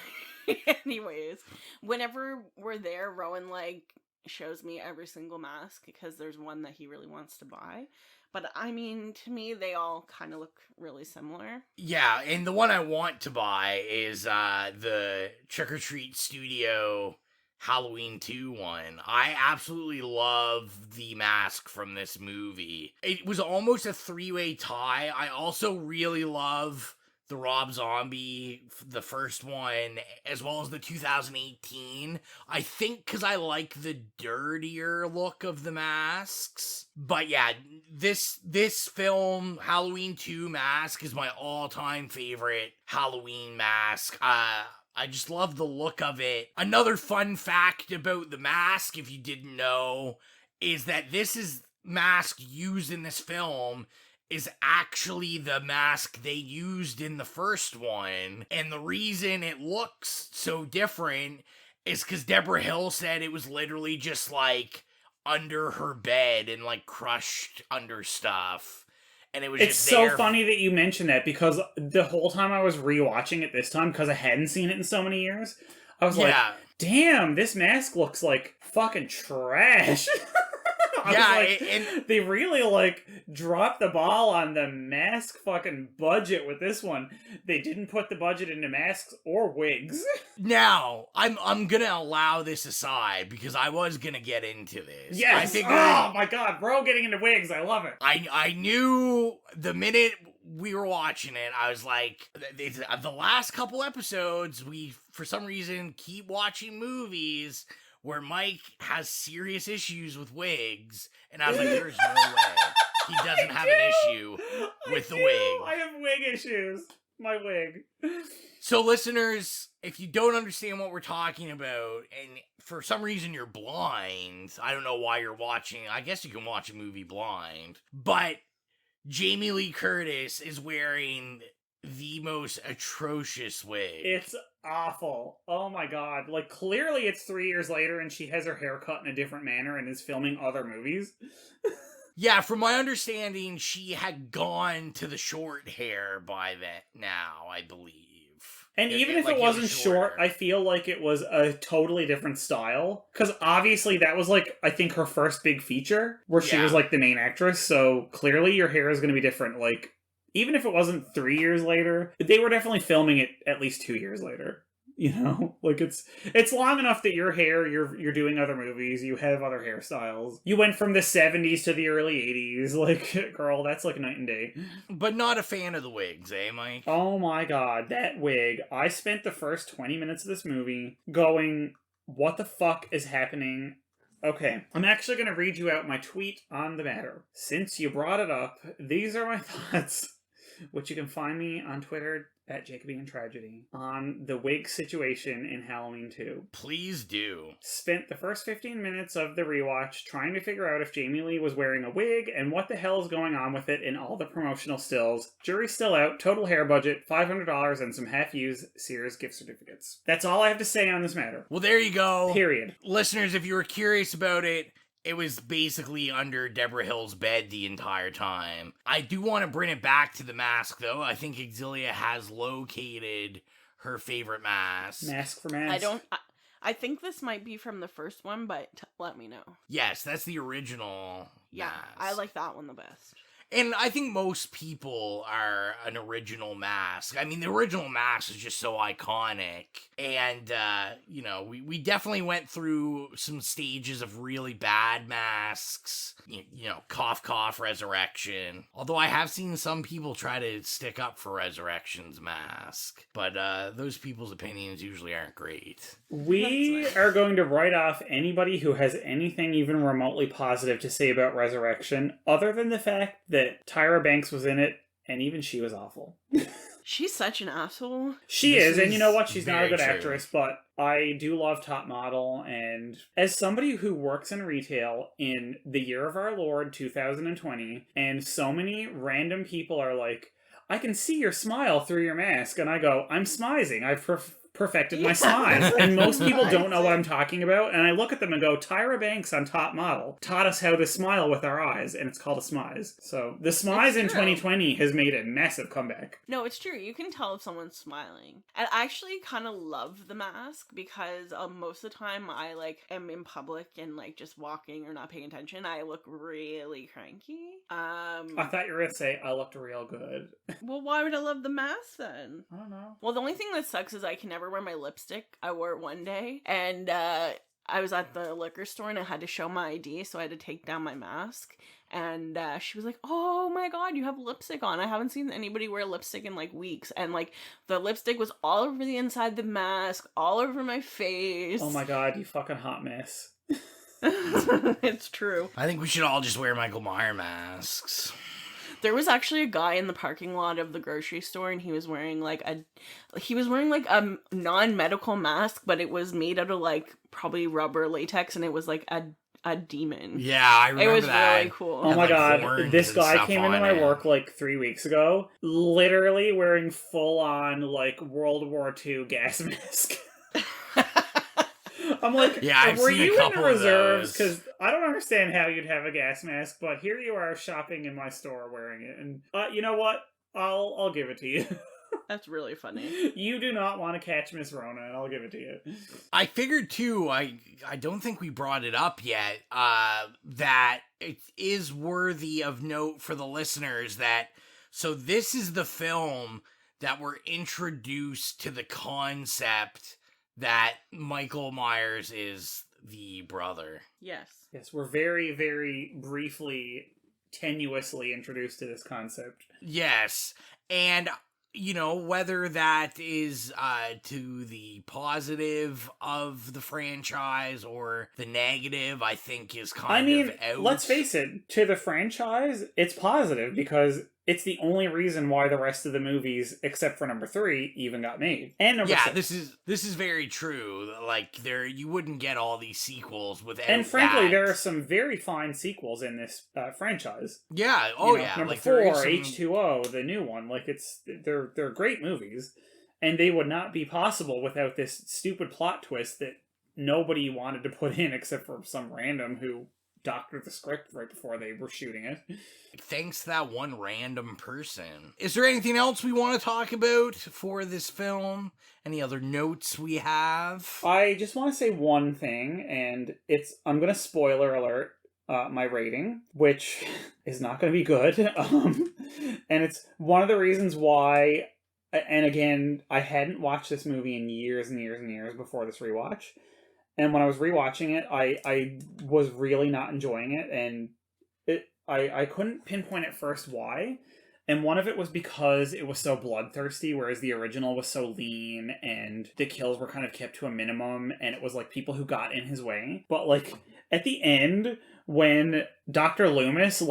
anyways, whenever we're there, Rowan, like, shows me every single mask because there's one that he really wants to buy. But, I mean, to me, they all kind of look really similar. Yeah, and the one I want to buy is the Trick or Treat Studio Halloween 2 one. I absolutely love the mask from this movie. It was almost a 3-way tie. I also really love the Rob Zombie, the first one, as well as the 2018. I think because I like the dirtier look of the masks. But yeah, this film, Halloween 2 mask, is my all-time favorite Halloween mask. I just love the look of it. Another fun fact about the mask, if you didn't know, is that this is mask used in this film is actually the mask they used in the first one. And the reason it looks so different is because Deborah Hill said it was literally just, like, under her bed and, like, crushed under stuff. And it was it's just so there. Funny that you mentioned that, because the whole time I was rewatching it this time, because I hadn't seen it in so many years, I was like, damn, this mask looks like fucking trash. They really, like, dropped the ball on the mask fucking budget with this one. They didn't put the budget into masks or wigs. Now, I'm gonna allow this aside because I was gonna get into this. Yes! Oh my god, bro, getting into wigs, I love it. I knew the minute we were watching it, I was like, the last couple episodes, we, for some reason, keep watching movies where Mike has serious issues with wigs, and I was like, there's no way he doesn't have an issue with the wig. I have wig issues. My wig. So listeners, if you don't understand what we're talking about, and for some reason you're blind, I don't know why you're watching, I guess you can watch a movie blind, but Jamie Lee Curtis is wearing the most atrocious wig. It's awful. Oh my god. Like, clearly it's 3 years later and she has her hair cut in a different manner and is filming other movies. Yeah, from my understanding, she had gone to the short hair by that now, I believe. And even if it wasn't short, I feel like it was a totally different style. Because obviously that was, like, I think her first big feature, where she was, like, the main actress. So clearly your hair is going to be different. Like, even if it wasn't 3 years later, they were definitely filming it at least 2 years later. You know, like it's long enough that your hair, you're doing other movies, you have other hairstyles. You went from the 70s to the early 80s. Like, girl, that's like night and day. But not a fan of the wigs, eh, Mike? Oh my god, that wig. I spent the first 20 minutes of this movie going, what the fuck is happening? Okay, I'm actually going to read you out my tweet on the matter. Since you brought it up, these are my thoughts, which you can find me on Twitter at Jacobean Tragedy, on the wig situation in Halloween 2. Please do. Spent the first 15 minutes of the rewatch trying to figure out if Jamie Lee was wearing a wig and what the hell is going on with it in all the promotional stills. Jury's still out, total hair budget, $500 and some half-used Sears gift certificates. That's all I have to say on this matter. Well, there you go. Period. Listeners, if you were curious about it, it was basically under Deborah Hill's bed the entire time. I do want to bring it back to the mask, though. I think Xylia has located her favorite mask. Mask for mask. I think this might be from the first one, but let me know. Yes, that's the original mask. I like that one the best. And I think most people are an original mask. I mean, the original mask is just so iconic. And, you know, we definitely went through some stages of really bad masks. You know, cough, cough, Resurrection. Although I have seen some people try to stick up for Resurrection's mask. But those people's opinions usually aren't great. We are going to write off anybody who has anything even remotely positive to say about Resurrection, other than the fact that Tyra Banks was in it, and even she was awful. She's such an asshole. She is, and you know what? She's not a good actress, but I do love Top Model, and as somebody who works in retail in the year of our Lord, 2020, and so many random people are like, I can see your smile through your mask, and I go, I'm smizing. I've perfected my smile. And most people don't know what I'm talking about, and I look at them and go, Tyra Banks on Top Model taught us how to smile with our eyes, and it's called a smize. So the smize in 2020 has made a massive comeback. No, it's true. You can tell if someone's smiling. And I actually kind of love the mask because most of the time I am in public and just walking or not paying attention, I look really cranky. I thought you were gonna say I looked real good. Well, why would I love the mask then? I don't know. Well, the only thing that sucks is I can never wear my lipstick. I wore it one day and I was at the liquor store and I had to show my ID, so I had to take down my mask. And she was like, oh my god, you have lipstick on. I haven't seen anybody wear lipstick in weeks. And the lipstick was all over the inside of the mask, all over my face. Oh my god, you fucking hot mess. It's true. I think we should all just wear Michael Myers masks. There was actually a guy in the parking lot of the grocery store, and he was wearing a non-medical mask, but it was made out of probably rubber latex, and it was a demon. Yeah, I remember that. It was really cool. Oh my god, this guy came into my work 3 weeks ago, literally wearing full-on World War II gas mask. I'm like, yeah, were you in the reserves? Because I don't understand how you'd have a gas mask, but here you are shopping in my store wearing it. And you know what? I'll give it to you. That's really funny. You do not want to catch Miss Rona, and I'll give it to you. I figured, too, I don't think we brought it up yet, that it is worthy of note for the listeners that, so this is the film that we're introduced to the concept that Michael Myers is the brother. Yes. Yes, we're very, very briefly, tenuously introduced to this concept. Yes, and, whether that is to the positive of the franchise or the negative, I think is kind of out. Let's face it, to the franchise, it's positive because it's the only reason why the rest of the movies, except for number 3, even got made. And number 6. this is very true. Like, you wouldn't get all these sequels without. And frankly, that. there are some very fine sequels in this franchise. Yeah. Number like 4, some... H2O, the new one. Like, they're great movies, and they would not be possible without this stupid plot twist that nobody wanted to put in except for some random who doctored the script right before they were shooting it. Thanks to that one random person. Is there anything else we want to talk about for this film? Any other notes we have? I just want to say one thing, and I'm going to spoiler alert my rating, which is not going to be good. And it's one of the reasons why, and again, I hadn't watched this movie in years and years and years before this rewatch. And when I was rewatching it, I was really not enjoying it, and I couldn't pinpoint at first why. And one of it was because it was so bloodthirsty, whereas the original was so lean, and the kills were kind of kept to a minimum, and it was like people who got in his way. But like at the end, when Dr. Loomis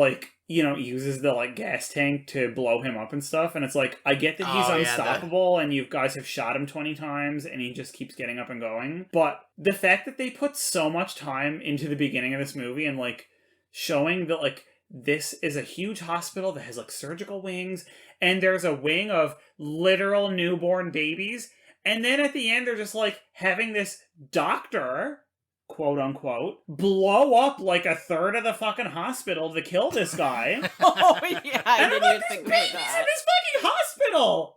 uses the like gas tank to blow him up and stuff, and it's like, I get that he's unstoppable and you guys have shot him 20 times and he just keeps getting up and going, but the fact that they put so much time into the beginning of this movie and like showing that like this is a huge hospital that has like surgical wings, and there's a wing of literal newborn babies, and then at the end they're just like having this doctor, quote unquote, blow up like a third of the fucking hospital to kill this guy. Oh yeah, I didn't even think about babies that. in this fucking hospital.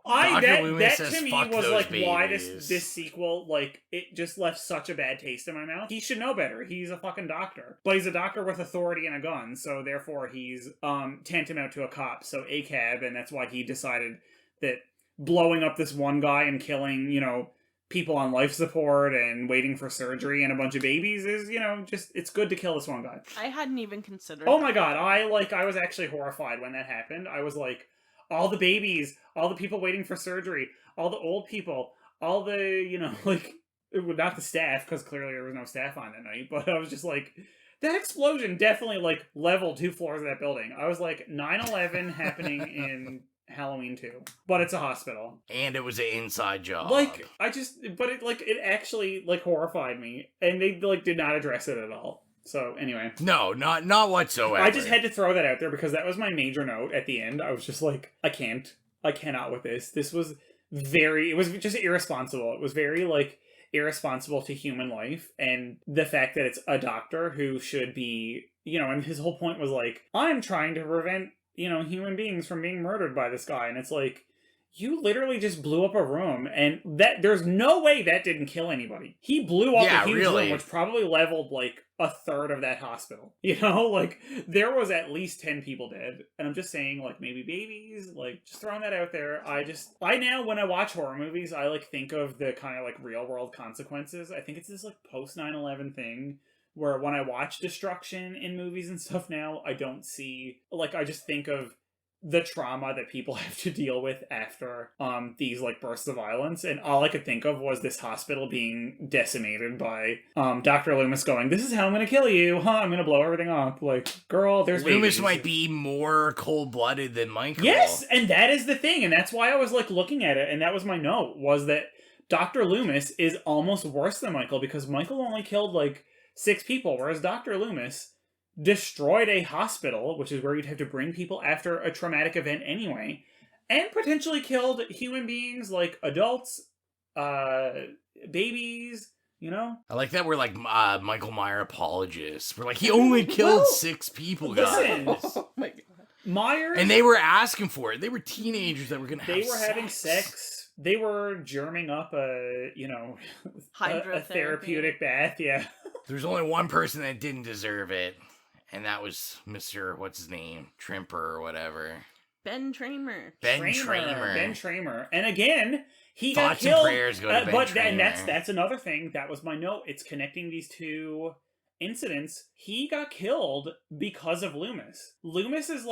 Loomis That says, to me "Fuck was those like why babies." this sequel, like, it just left such a bad taste in my mouth. He should know better. He's a fucking doctor, but he's a doctor with authority and a gun, so therefore he's tantamount to a cop. So ACAB, and that's why he decided that blowing up this one guy and killing, people on life support and waiting for surgery and a bunch of babies is, just, it's good to kill this one guy. I hadn't even considered. Oh my god, I was actually horrified when that happened. I was like, all the babies, all the people waiting for surgery, all the old people, all the, not the staff, because clearly there was no staff on that night, but I was just like, that explosion definitely, like, leveled 2 floors of that building. I was like, 9/11 happening in Halloween 2, but it's a hospital, and it was an inside job. Like, it actually like horrified me, and they like did not address it at all. So anyway, no, not whatsoever. I just had to throw that out there because that was my major note at the end. I was just like, I cannot with this. This was it was just irresponsible. It was very like irresponsible to human life, and the fact that it's a doctor who should be, and his whole point was like, I'm trying to prevent human beings from being murdered by this guy. And it's like, you literally just blew up a room, and that there's no way that didn't kill anybody. He blew up a huge room, which probably leveled like a third of that hospital. Like there was at least 10 people dead. And I'm just saying, like, maybe babies, like, just throwing that out there. I now, when I watch horror movies, I like think of the kind of like real world consequences. I think it's this like post 9/11 thing, where when I watch destruction in movies and stuff now, I don't see, like, I just think of the trauma that people have to deal with after these, like, bursts of violence. And all I could think of was this hospital being decimated by Dr. Loomis going, this is how I'm going to kill you, huh? I'm going to blow everything up. Like, girl, there's Loomis babies. might be more cold-blooded than Michael. Yes, and that is the thing. And that's why I was, like, looking at it. And that was my note, was that Dr. Loomis is almost worse than Michael, because Michael only killed, like, 6 people, whereas Dr. Loomis destroyed a hospital, which is where you'd have to bring people after a traumatic event anyway, and potentially killed human beings, like adults, babies, I like that we're like Michael Myers apologists. We're like, he only killed 6 people, guys. Listen, oh my God. Myers... And they were asking for it. They were teenagers that were going to have sex. They were having sex. They were germing up a therapeutic bath, yeah. There's only one person that didn't deserve it, and that was Mr. What's his name? Trimper or whatever. Ben Tramer. Ben Tramer. And again, he Thoughts got killed. And prayers go to Ben Tramer. And that's another thing. That was my note. It's connecting these two incidents. He got killed because of Loomis. Loomis's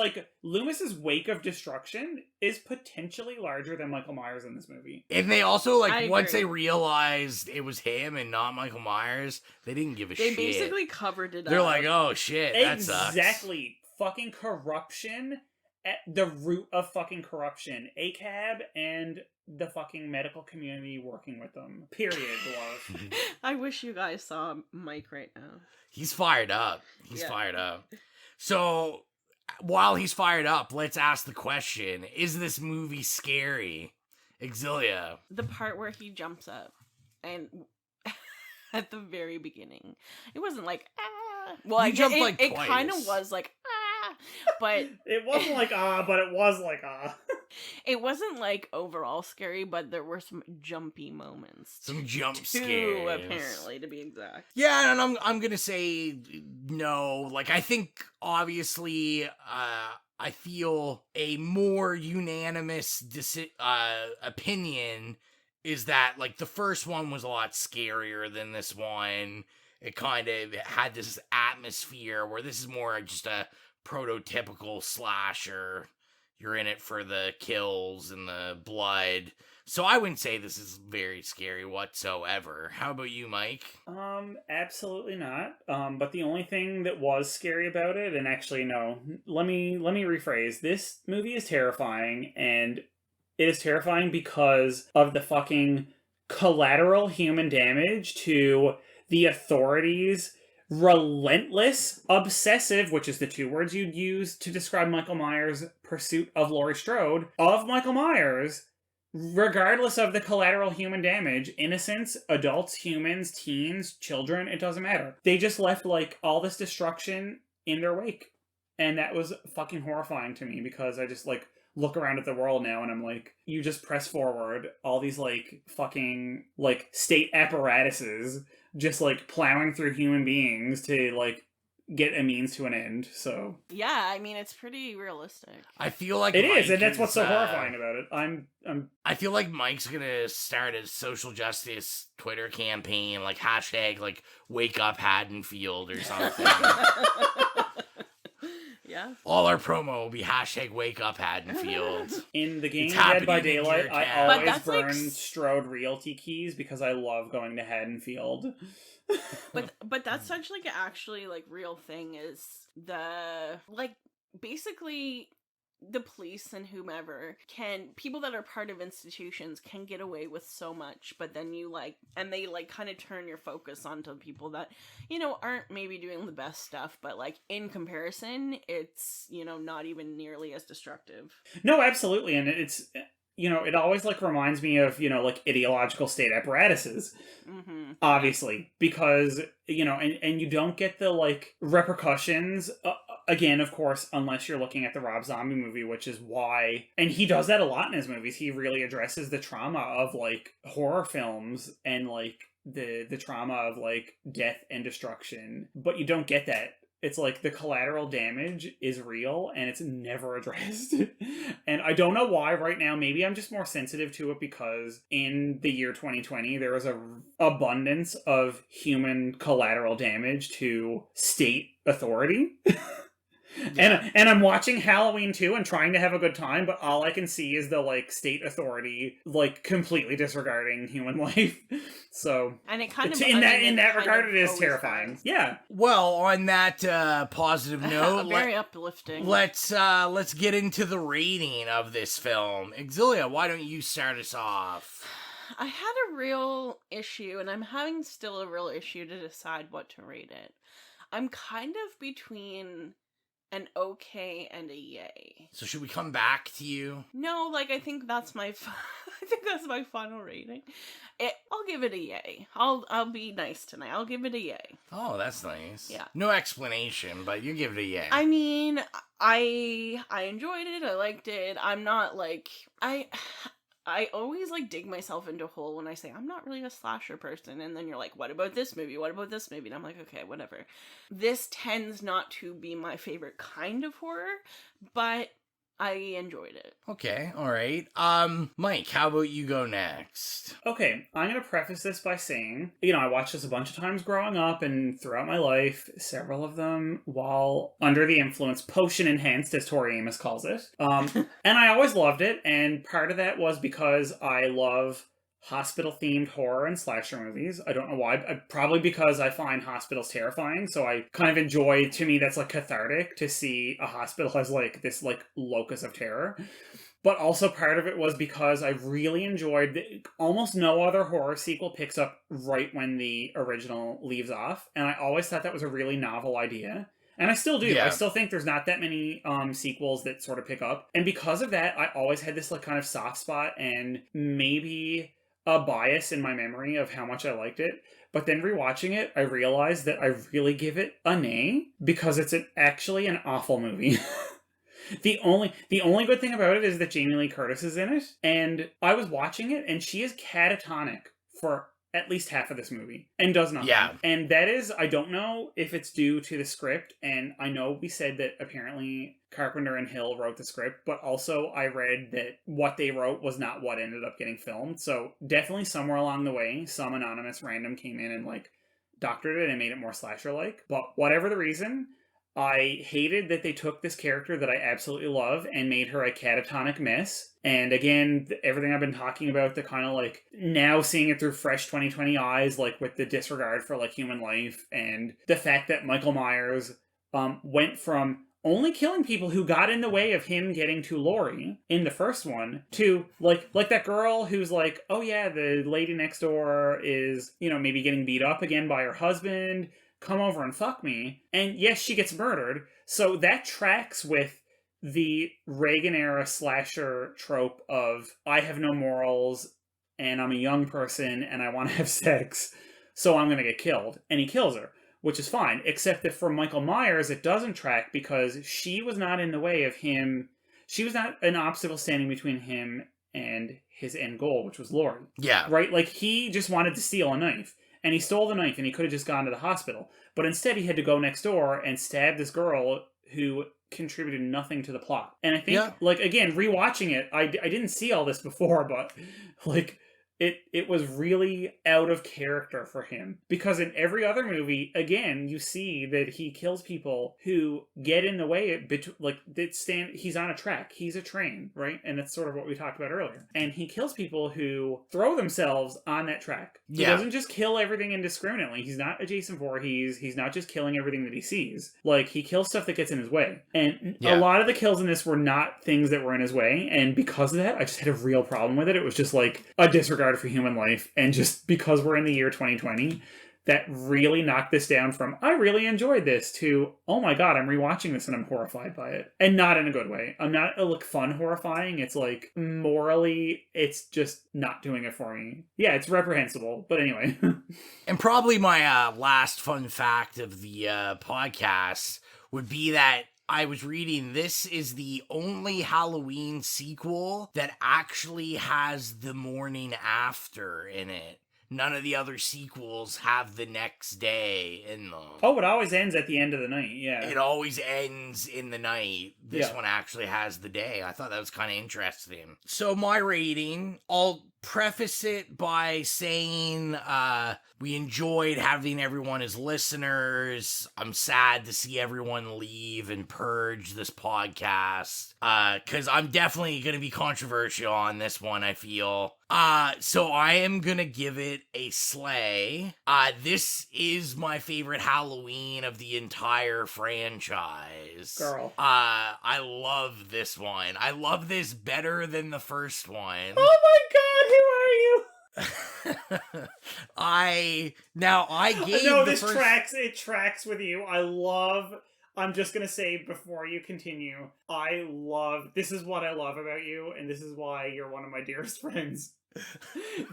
wake of destruction is potentially larger than Michael Myers in this movie. And they also, like, once they realized it was him and not Michael Myers, they didn't give a shit. They basically covered it up. They're like, oh shit, that sucks. Exactly. Fucking corruption at the root of fucking corruption. ACAB and the fucking medical community working with them. Period, love. I wish you guys saw Mike right now. He's fired up. He's fired up. So, while he's fired up, let's ask the question, is this movie scary? Xylia. The part where he jumps up and at the very beginning, it wasn't like, ah. Well, You jumped like it twice. kind of was like, ah, but It wasn't like, but it was like, it wasn't like overall scary, but there were some jumpy moments. Some jump Two, scares. apparently, to be exact. Yeah, and I'm gonna say no. Like, I think, obviously, I feel a more unanimous opinion is that, like, the first one was a lot scarier than this one. It kind of had this atmosphere where this is more just a prototypical slasher. You're in it for the kills and the blood. So I wouldn't say this is very scary whatsoever. How about you, Mike? Absolutely not. But the only thing that was scary about it, and actually no, let me rephrase. This movie is terrifying, and it is terrifying because of the fucking collateral human damage to the authorities' relentless, obsessive, which is the two words you'd use to describe Michael Myers' pursuit of Laurie Strode, of Michael Myers, regardless of the collateral human damage. Innocents, adults, humans, teens, children, it doesn't matter. They just left, like, all this destruction in their wake. And that was fucking horrifying to me, because I just, like, look around at the world now and I'm like, you just press forward, all these, like, fucking, like, state apparatuses just, like, plowing through human beings to, like, get a means to an end. So yeah, I mean, it's pretty realistic. I feel like it Mike is, and that's what's so horrifying about it. I feel like Mike's gonna start a social justice Twitter campaign, like hashtag like wake up Haddonfield or something. Yeah. All our promo will be hashtag wake up Haddonfield. In the game It's Dead by happening in Daylight, your I town. But always that's burn like Strode realty keys because I love going to Haddonfield. But that's such like actually like real thing is the like basically the police and whomever people that are part of institutions can get away with so much, but then you like, and they like kind of turn your focus onto people that, you know, aren't maybe doing the best stuff, but like in comparison, it's, you know, not even nearly as destructive. No, absolutely. And it's, you know, it always like reminds me of, you know, like ideological state apparatuses, obviously, because, you know, and you don't get the like repercussions, again, of course, unless you're looking at the Rob Zombie movie, which is why, and he does that a lot in his movies. He really addresses the trauma of like horror films and like the trauma of like death and destruction, but you don't get that. It's like the collateral damage is real and it's never addressed. And I don't know why right now. Maybe I'm just more sensitive to it because in the year 2020, there was an abundance of human collateral damage to state authority. Yeah. And I'm watching Halloween 2 and trying to have a good time, but all I can see is the like state authority like completely disregarding human life. So and it kind of in that regard it is terrifying. Has. Yeah. Well, on that positive note, very uplifting. Let's get into the rating of this film. Xylia, why don't you start us off? I had a real issue, and I'm having still a real issue to decide what to rate it. I'm kind of between an okay and a yay. So should we come back to you? No, like I think that's my final rating. I'll give it a yay. I'll be nice tonight. I'll give it a yay. Oh, that's nice. Yeah. No explanation, but you give it a yay. I mean, I enjoyed it. I liked it. I'm not like I always like dig myself into a hole when I say I'm not really a slasher person, and then you're like, what about this movie? What about this movie? And I'm like, okay, whatever. This tends not to be my favorite kind of horror, but I enjoyed it. Okay, all right. Mike, how about you go next? Okay, I'm going to preface this by saying, you know, I watched this a bunch of times growing up and throughout my life, several of them while under the influence, potion enhanced, as Tori Amos calls it. And I always loved it, and part of that was because I love hospital-themed horror and slasher movies. I don't know why. Probably because I find hospitals terrifying, so I kind of enjoy, to me, that's like cathartic to see a hospital as like this like locus of terror. But also part of it was because I really enjoyed almost no other horror sequel picks up right when the original leaves off. And I always thought that was a really novel idea. And I still do. Yeah. I still think there's not that many sequels that sort of pick up. And because of that, I always had this like kind of soft spot and maybe a bias in my memory of how much I liked it. But then rewatching it, I realized that I really give it an A because it's actually an awful movie. The only good thing about it is that Jamie Lee Curtis is in it, and I was watching it, and she is catatonic for at least half of this movie, and does nothing. Yeah. And that is, I don't know if it's due to the script, and I know we said that apparently Carpenter and Hill wrote the script, but also I read that what they wrote was not what ended up getting filmed, so definitely somewhere along the way, some anonymous random came in and, like, doctored it and made it more slasher-like, but whatever the reason, I hated that they took this character that I absolutely love and made her a catatonic mess. And again, everything I've been talking about, the kind of like now seeing it through fresh 2020 eyes, like with the disregard for like human life and the fact that Michael Myers went from only killing people who got in the way of him getting to Laurie in the first one to like that girl who's like, oh yeah, the lady next door is, you know, maybe getting beat up again by her husband. Come over and fuck me. And yes, she gets murdered. So that tracks with the Reagan-era slasher trope of, I have no morals, and I'm a young person, and I want to have sex, so I'm going to get killed. And he kills her, which is fine. Except that for Michael Myers, it doesn't track because she was not in the way of him. She was not an obstacle standing between him and his end goal, which was Laurie. Yeah. Right? Like, he just wanted to steal a knife. And he stole the knife, and he could have just gone to the hospital. But instead, he had to go next door and stab this girl who contributed nothing to the plot. And I think, like, again, rewatching it, I didn't see all this before, but, like, it was really out of character for him. Because in every other movie, again, you see that he kills people who get in the way, he's on a track, he's a train, right? And that's sort of what we talked about earlier. And he kills people who throw themselves on that track. He doesn't just kill everything indiscriminately. He's not a Jason Voorhees. He's not just killing everything that he sees. Like, he kills stuff that gets in his way. And a lot of the kills in this were not things that were in his way. And because of that, I just had a real problem with it. It was just like a disregard for human life. And just because we're in the year 2020, that really knocked this down from, I really enjoyed this, to, oh my god, I'm rewatching this and I'm horrified by it. And not in a good way. I'm not, fun horrifying. It's like, morally, it's just not doing it for me. Yeah, it's reprehensible, but anyway. And probably my last fun fact of the podcast would be that I was reading, this is the only Halloween sequel that actually has the morning after in it. None of the other sequels have the next day in them. Oh, it always ends at the end of the night, yeah. It always ends in the night. This one actually has the day. I thought that was kind of interesting. So my rating, I'll preface it by saying we enjoyed having everyone as listeners. I'm sad to see everyone leave and purge this podcast because I'm definitely going to be controversial on this one, I feel. So I am going to give it a slay. This is my favorite Halloween of the entire franchise. Girl. I love this one. I love this better than the first one. Oh my god, who are you? It tracks with you. I'm just gonna say before you continue, this is what I love about you, and this is why you're one of my dearest friends.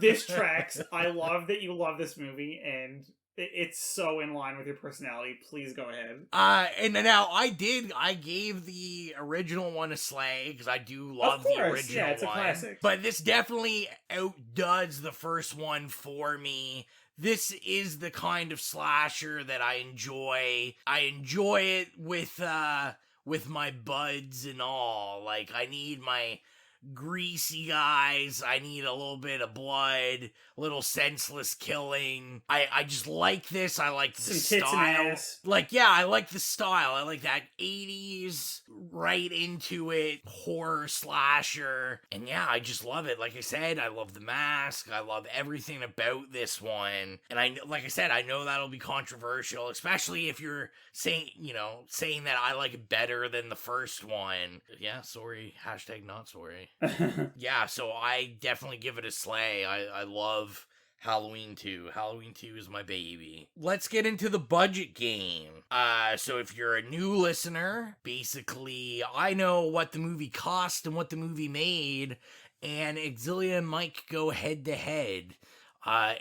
This tracks. I love that you love this movie, and it's so in line with your personality. Please go ahead. And now I gave the original one a slay, because I do love the original it's one. A classic. But this definitely outdoes the first one for me. This is the kind of slasher that I enjoy. I enjoy it with my buds and all. Like, I need my greasy guys. I need a little bit of blood, a little senseless killing. I just like this. I like the Some tits style. and ass. Like, yeah, I like the style. I like that 80s right into it horror slasher. And yeah, I just love it. Like I said, I love the mask. I love everything about this one. And like I said, I know that'll be controversial, especially if you're saying that I like it better than the first one. Yeah, sorry. Hashtag not sorry. Yeah, so I definitely give it a slay. I love Halloween 2. Halloween 2 is my baby. Let's get into the budget game. So if you're a new listener, basically I know what the movie cost and what the movie made, and Xylia and Mike go head to head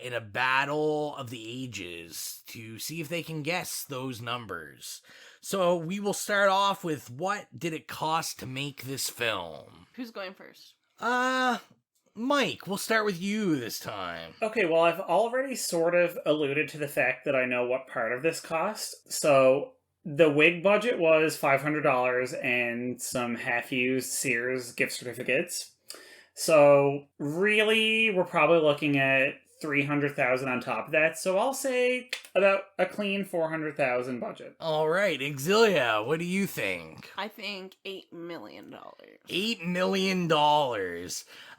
in a battle of the ages to see if they can guess those numbers. So we will start off with, what did it cost to make this film? Who's going first? Mike, we'll start with you this time. Okay, well, I've already sort of alluded to the fact that I know what part of this cost. So the wig budget was $500 and some half-used Sears gift certificates. So really, we're probably looking at $300,000 on top of that. So I'll say about a clean $400,000 budget. All right, Xylia, what do you think? I think $8 million. $8 million.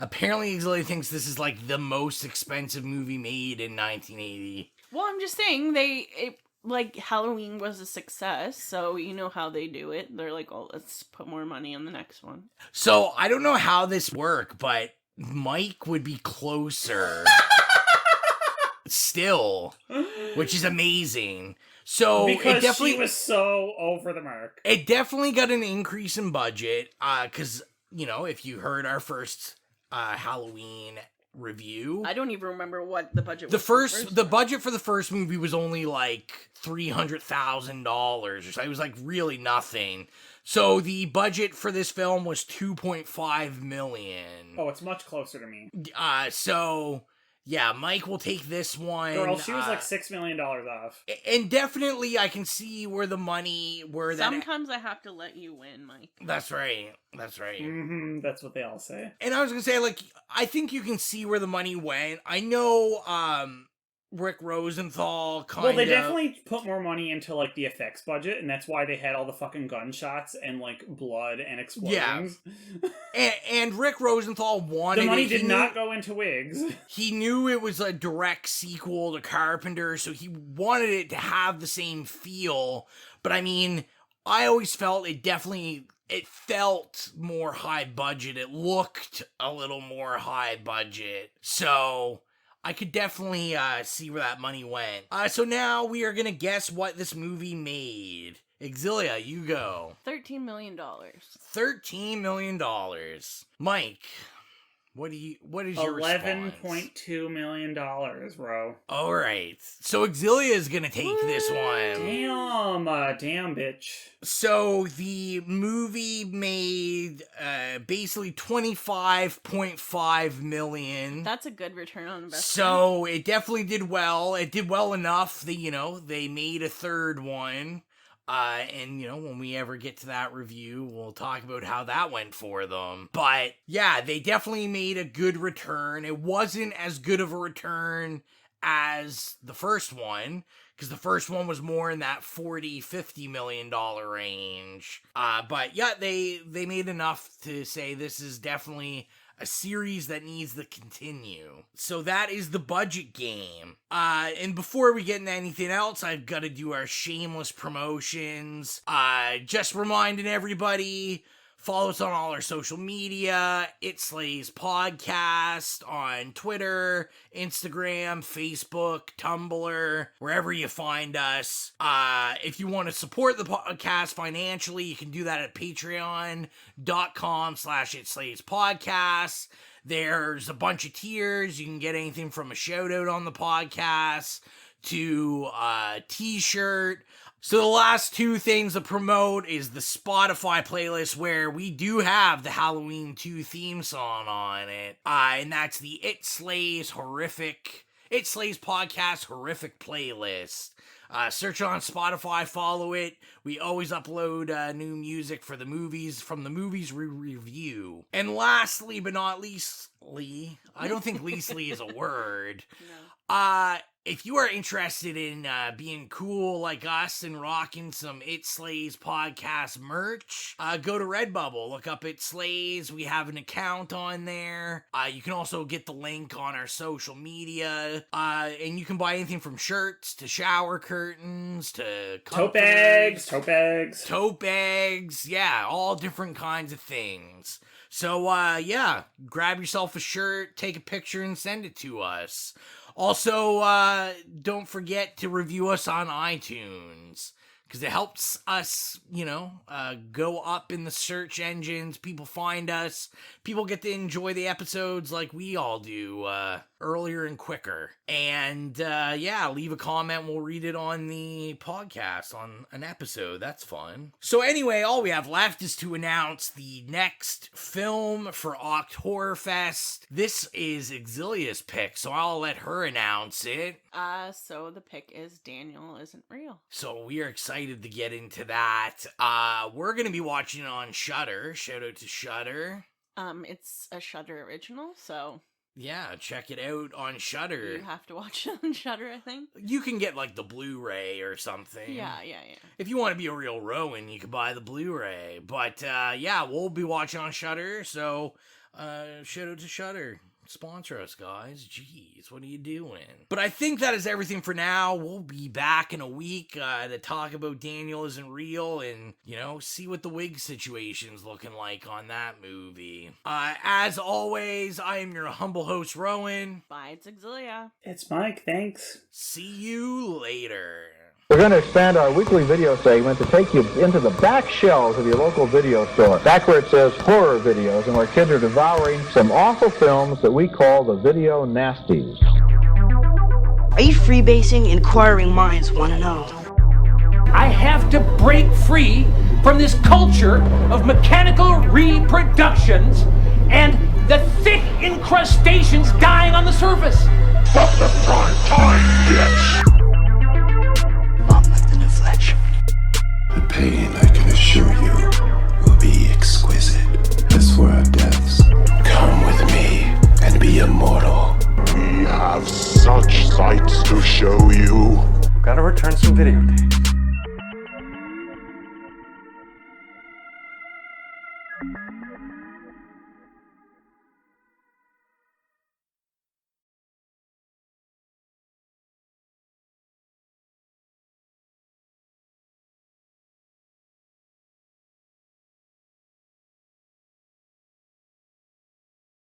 Apparently, Xylia thinks this is like the most expensive movie made in 1980. Well, I'm just saying like Halloween was a success, so you know how they do it. They're like, oh, let's put more money on the next one. So I don't know how this worked, but Mike would be closer. Still, which is amazing. So because it definitely she was so over the mark. It definitely got an increase in budget. Because if you heard our first Halloween review, I don't even remember what the budget was. The budget for the first movie was only like $300,000 or so. It was like really nothing. So the budget for this film was $2.5 million. Oh, it's much closer to me. So yeah, Mike will take this one. Girl, she was like $6 million off. And definitely I can see where the money, Sometimes I have to let you win, Mike. That's right. Mm-hmm, that's what they all say. And I was gonna say, like, I think you can see where the money went. I know, Rick Rosenthal Well, they definitely put more money into, like, the effects budget, and that's why they had all the fucking gunshots and, like, blood and explosions. Yeah. and Rick Rosenthal wanted the money did not go into wigs. He knew it was a direct sequel to Carpenter, so he wanted it to have the same feel. But I mean, I always felt it felt more high budget. It looked a little more high budget. So I could definitely see where that money went. So now we are going to guess what this movie made. Xylia, you go. $13 million. $13 million. Mike, what is your response? $11.2 million, bro. All right. So Xylia is going to take this one. Damn, bitch. So the movie made basically $25.5 million. That's a good return on investment. So it definitely did well. It did well enough that, they made a third one. And when we ever get to that review, we'll talk about how that went for them. But yeah, they definitely made a good return. It wasn't as good of a return as the first one, because the first one was more in that $40-50 million range. But yeah, they made enough to say this is definitely a series that needs to continue. So that is the budget game. And before we get into anything else, I've got to do our shameless promotions. Just reminding everybody, follow us on all our social media. It Slays Podcast on Twitter, Instagram, Facebook, Tumblr, wherever you find us. If you want to support the podcast financially, you can do that at patreon.com/itslayspodcast. There's a bunch of tiers. You can get anything from a shout out on the podcast to a t-shirt. So the last two things to promote is the Spotify playlist, where we do have the Halloween 2 theme song on it. And that's the It Slays Podcast Horrific playlist. Search it on Spotify, follow it. We always upload new music for the movies, from the movies we review. And lastly, but not leastly, I don't think leastly is a word. No. If you are interested in being cool like us and rocking some It Slays podcast merch, go to Redbubble, look up It Slays. We have an account on there. You can also get the link on our social media. And you can buy anything from shirts to shower curtains to tote bags. Yeah, all different kinds of things. So, grab yourself a shirt, take a picture, and send it to us. Also, don't forget to review us on iTunes, because it helps us, go up in the search engines. People find us. People get to enjoy the episodes like we all do, earlier and quicker. And, leave a comment. We'll read it on the podcast on an episode. That's fun. So anyway, all we have left is to announce the next film for Oktoberfest. This is Xylia's pick, so I'll let her announce it. So the pick is Daniel Isn't Real. So we are excited to get into that. We're going to be watching it on Shudder. Shout out to Shudder. It's a Shudder original, so... Yeah, check it out on Shudder. You have to watch it on Shudder, I think. You can get, the Blu-ray or something. Yeah. If you want to be a real Rowan, you can buy the Blu-ray. But, we'll be watching on Shudder, so, shout out to Shudder. Sponsor us, guys. Jeez, what are you doing? But I think that is everything for now. We'll be back in a week to talk about Daniel Isn't Real and, see what the wig situation's looking like on that movie. As always, I am your humble host, Rowan. Bye, it's Xylia. It's Mike, thanks. See you later. We're going to expand our weekly video segment to take you into the back shelves of your local video store, back where it says horror videos, and where kids are devouring some awful films that we call the video nasties. Are you freebasing? Inquiring minds want to know. I have to break free from this culture of mechanical reproductions and the thick incrustations dying on the surface. Fuck the prime time, bitch! The pain, I can assure you, will be exquisite. As for our deaths, come with me and be immortal. We have such sights to show you. Gotta return some videotapes.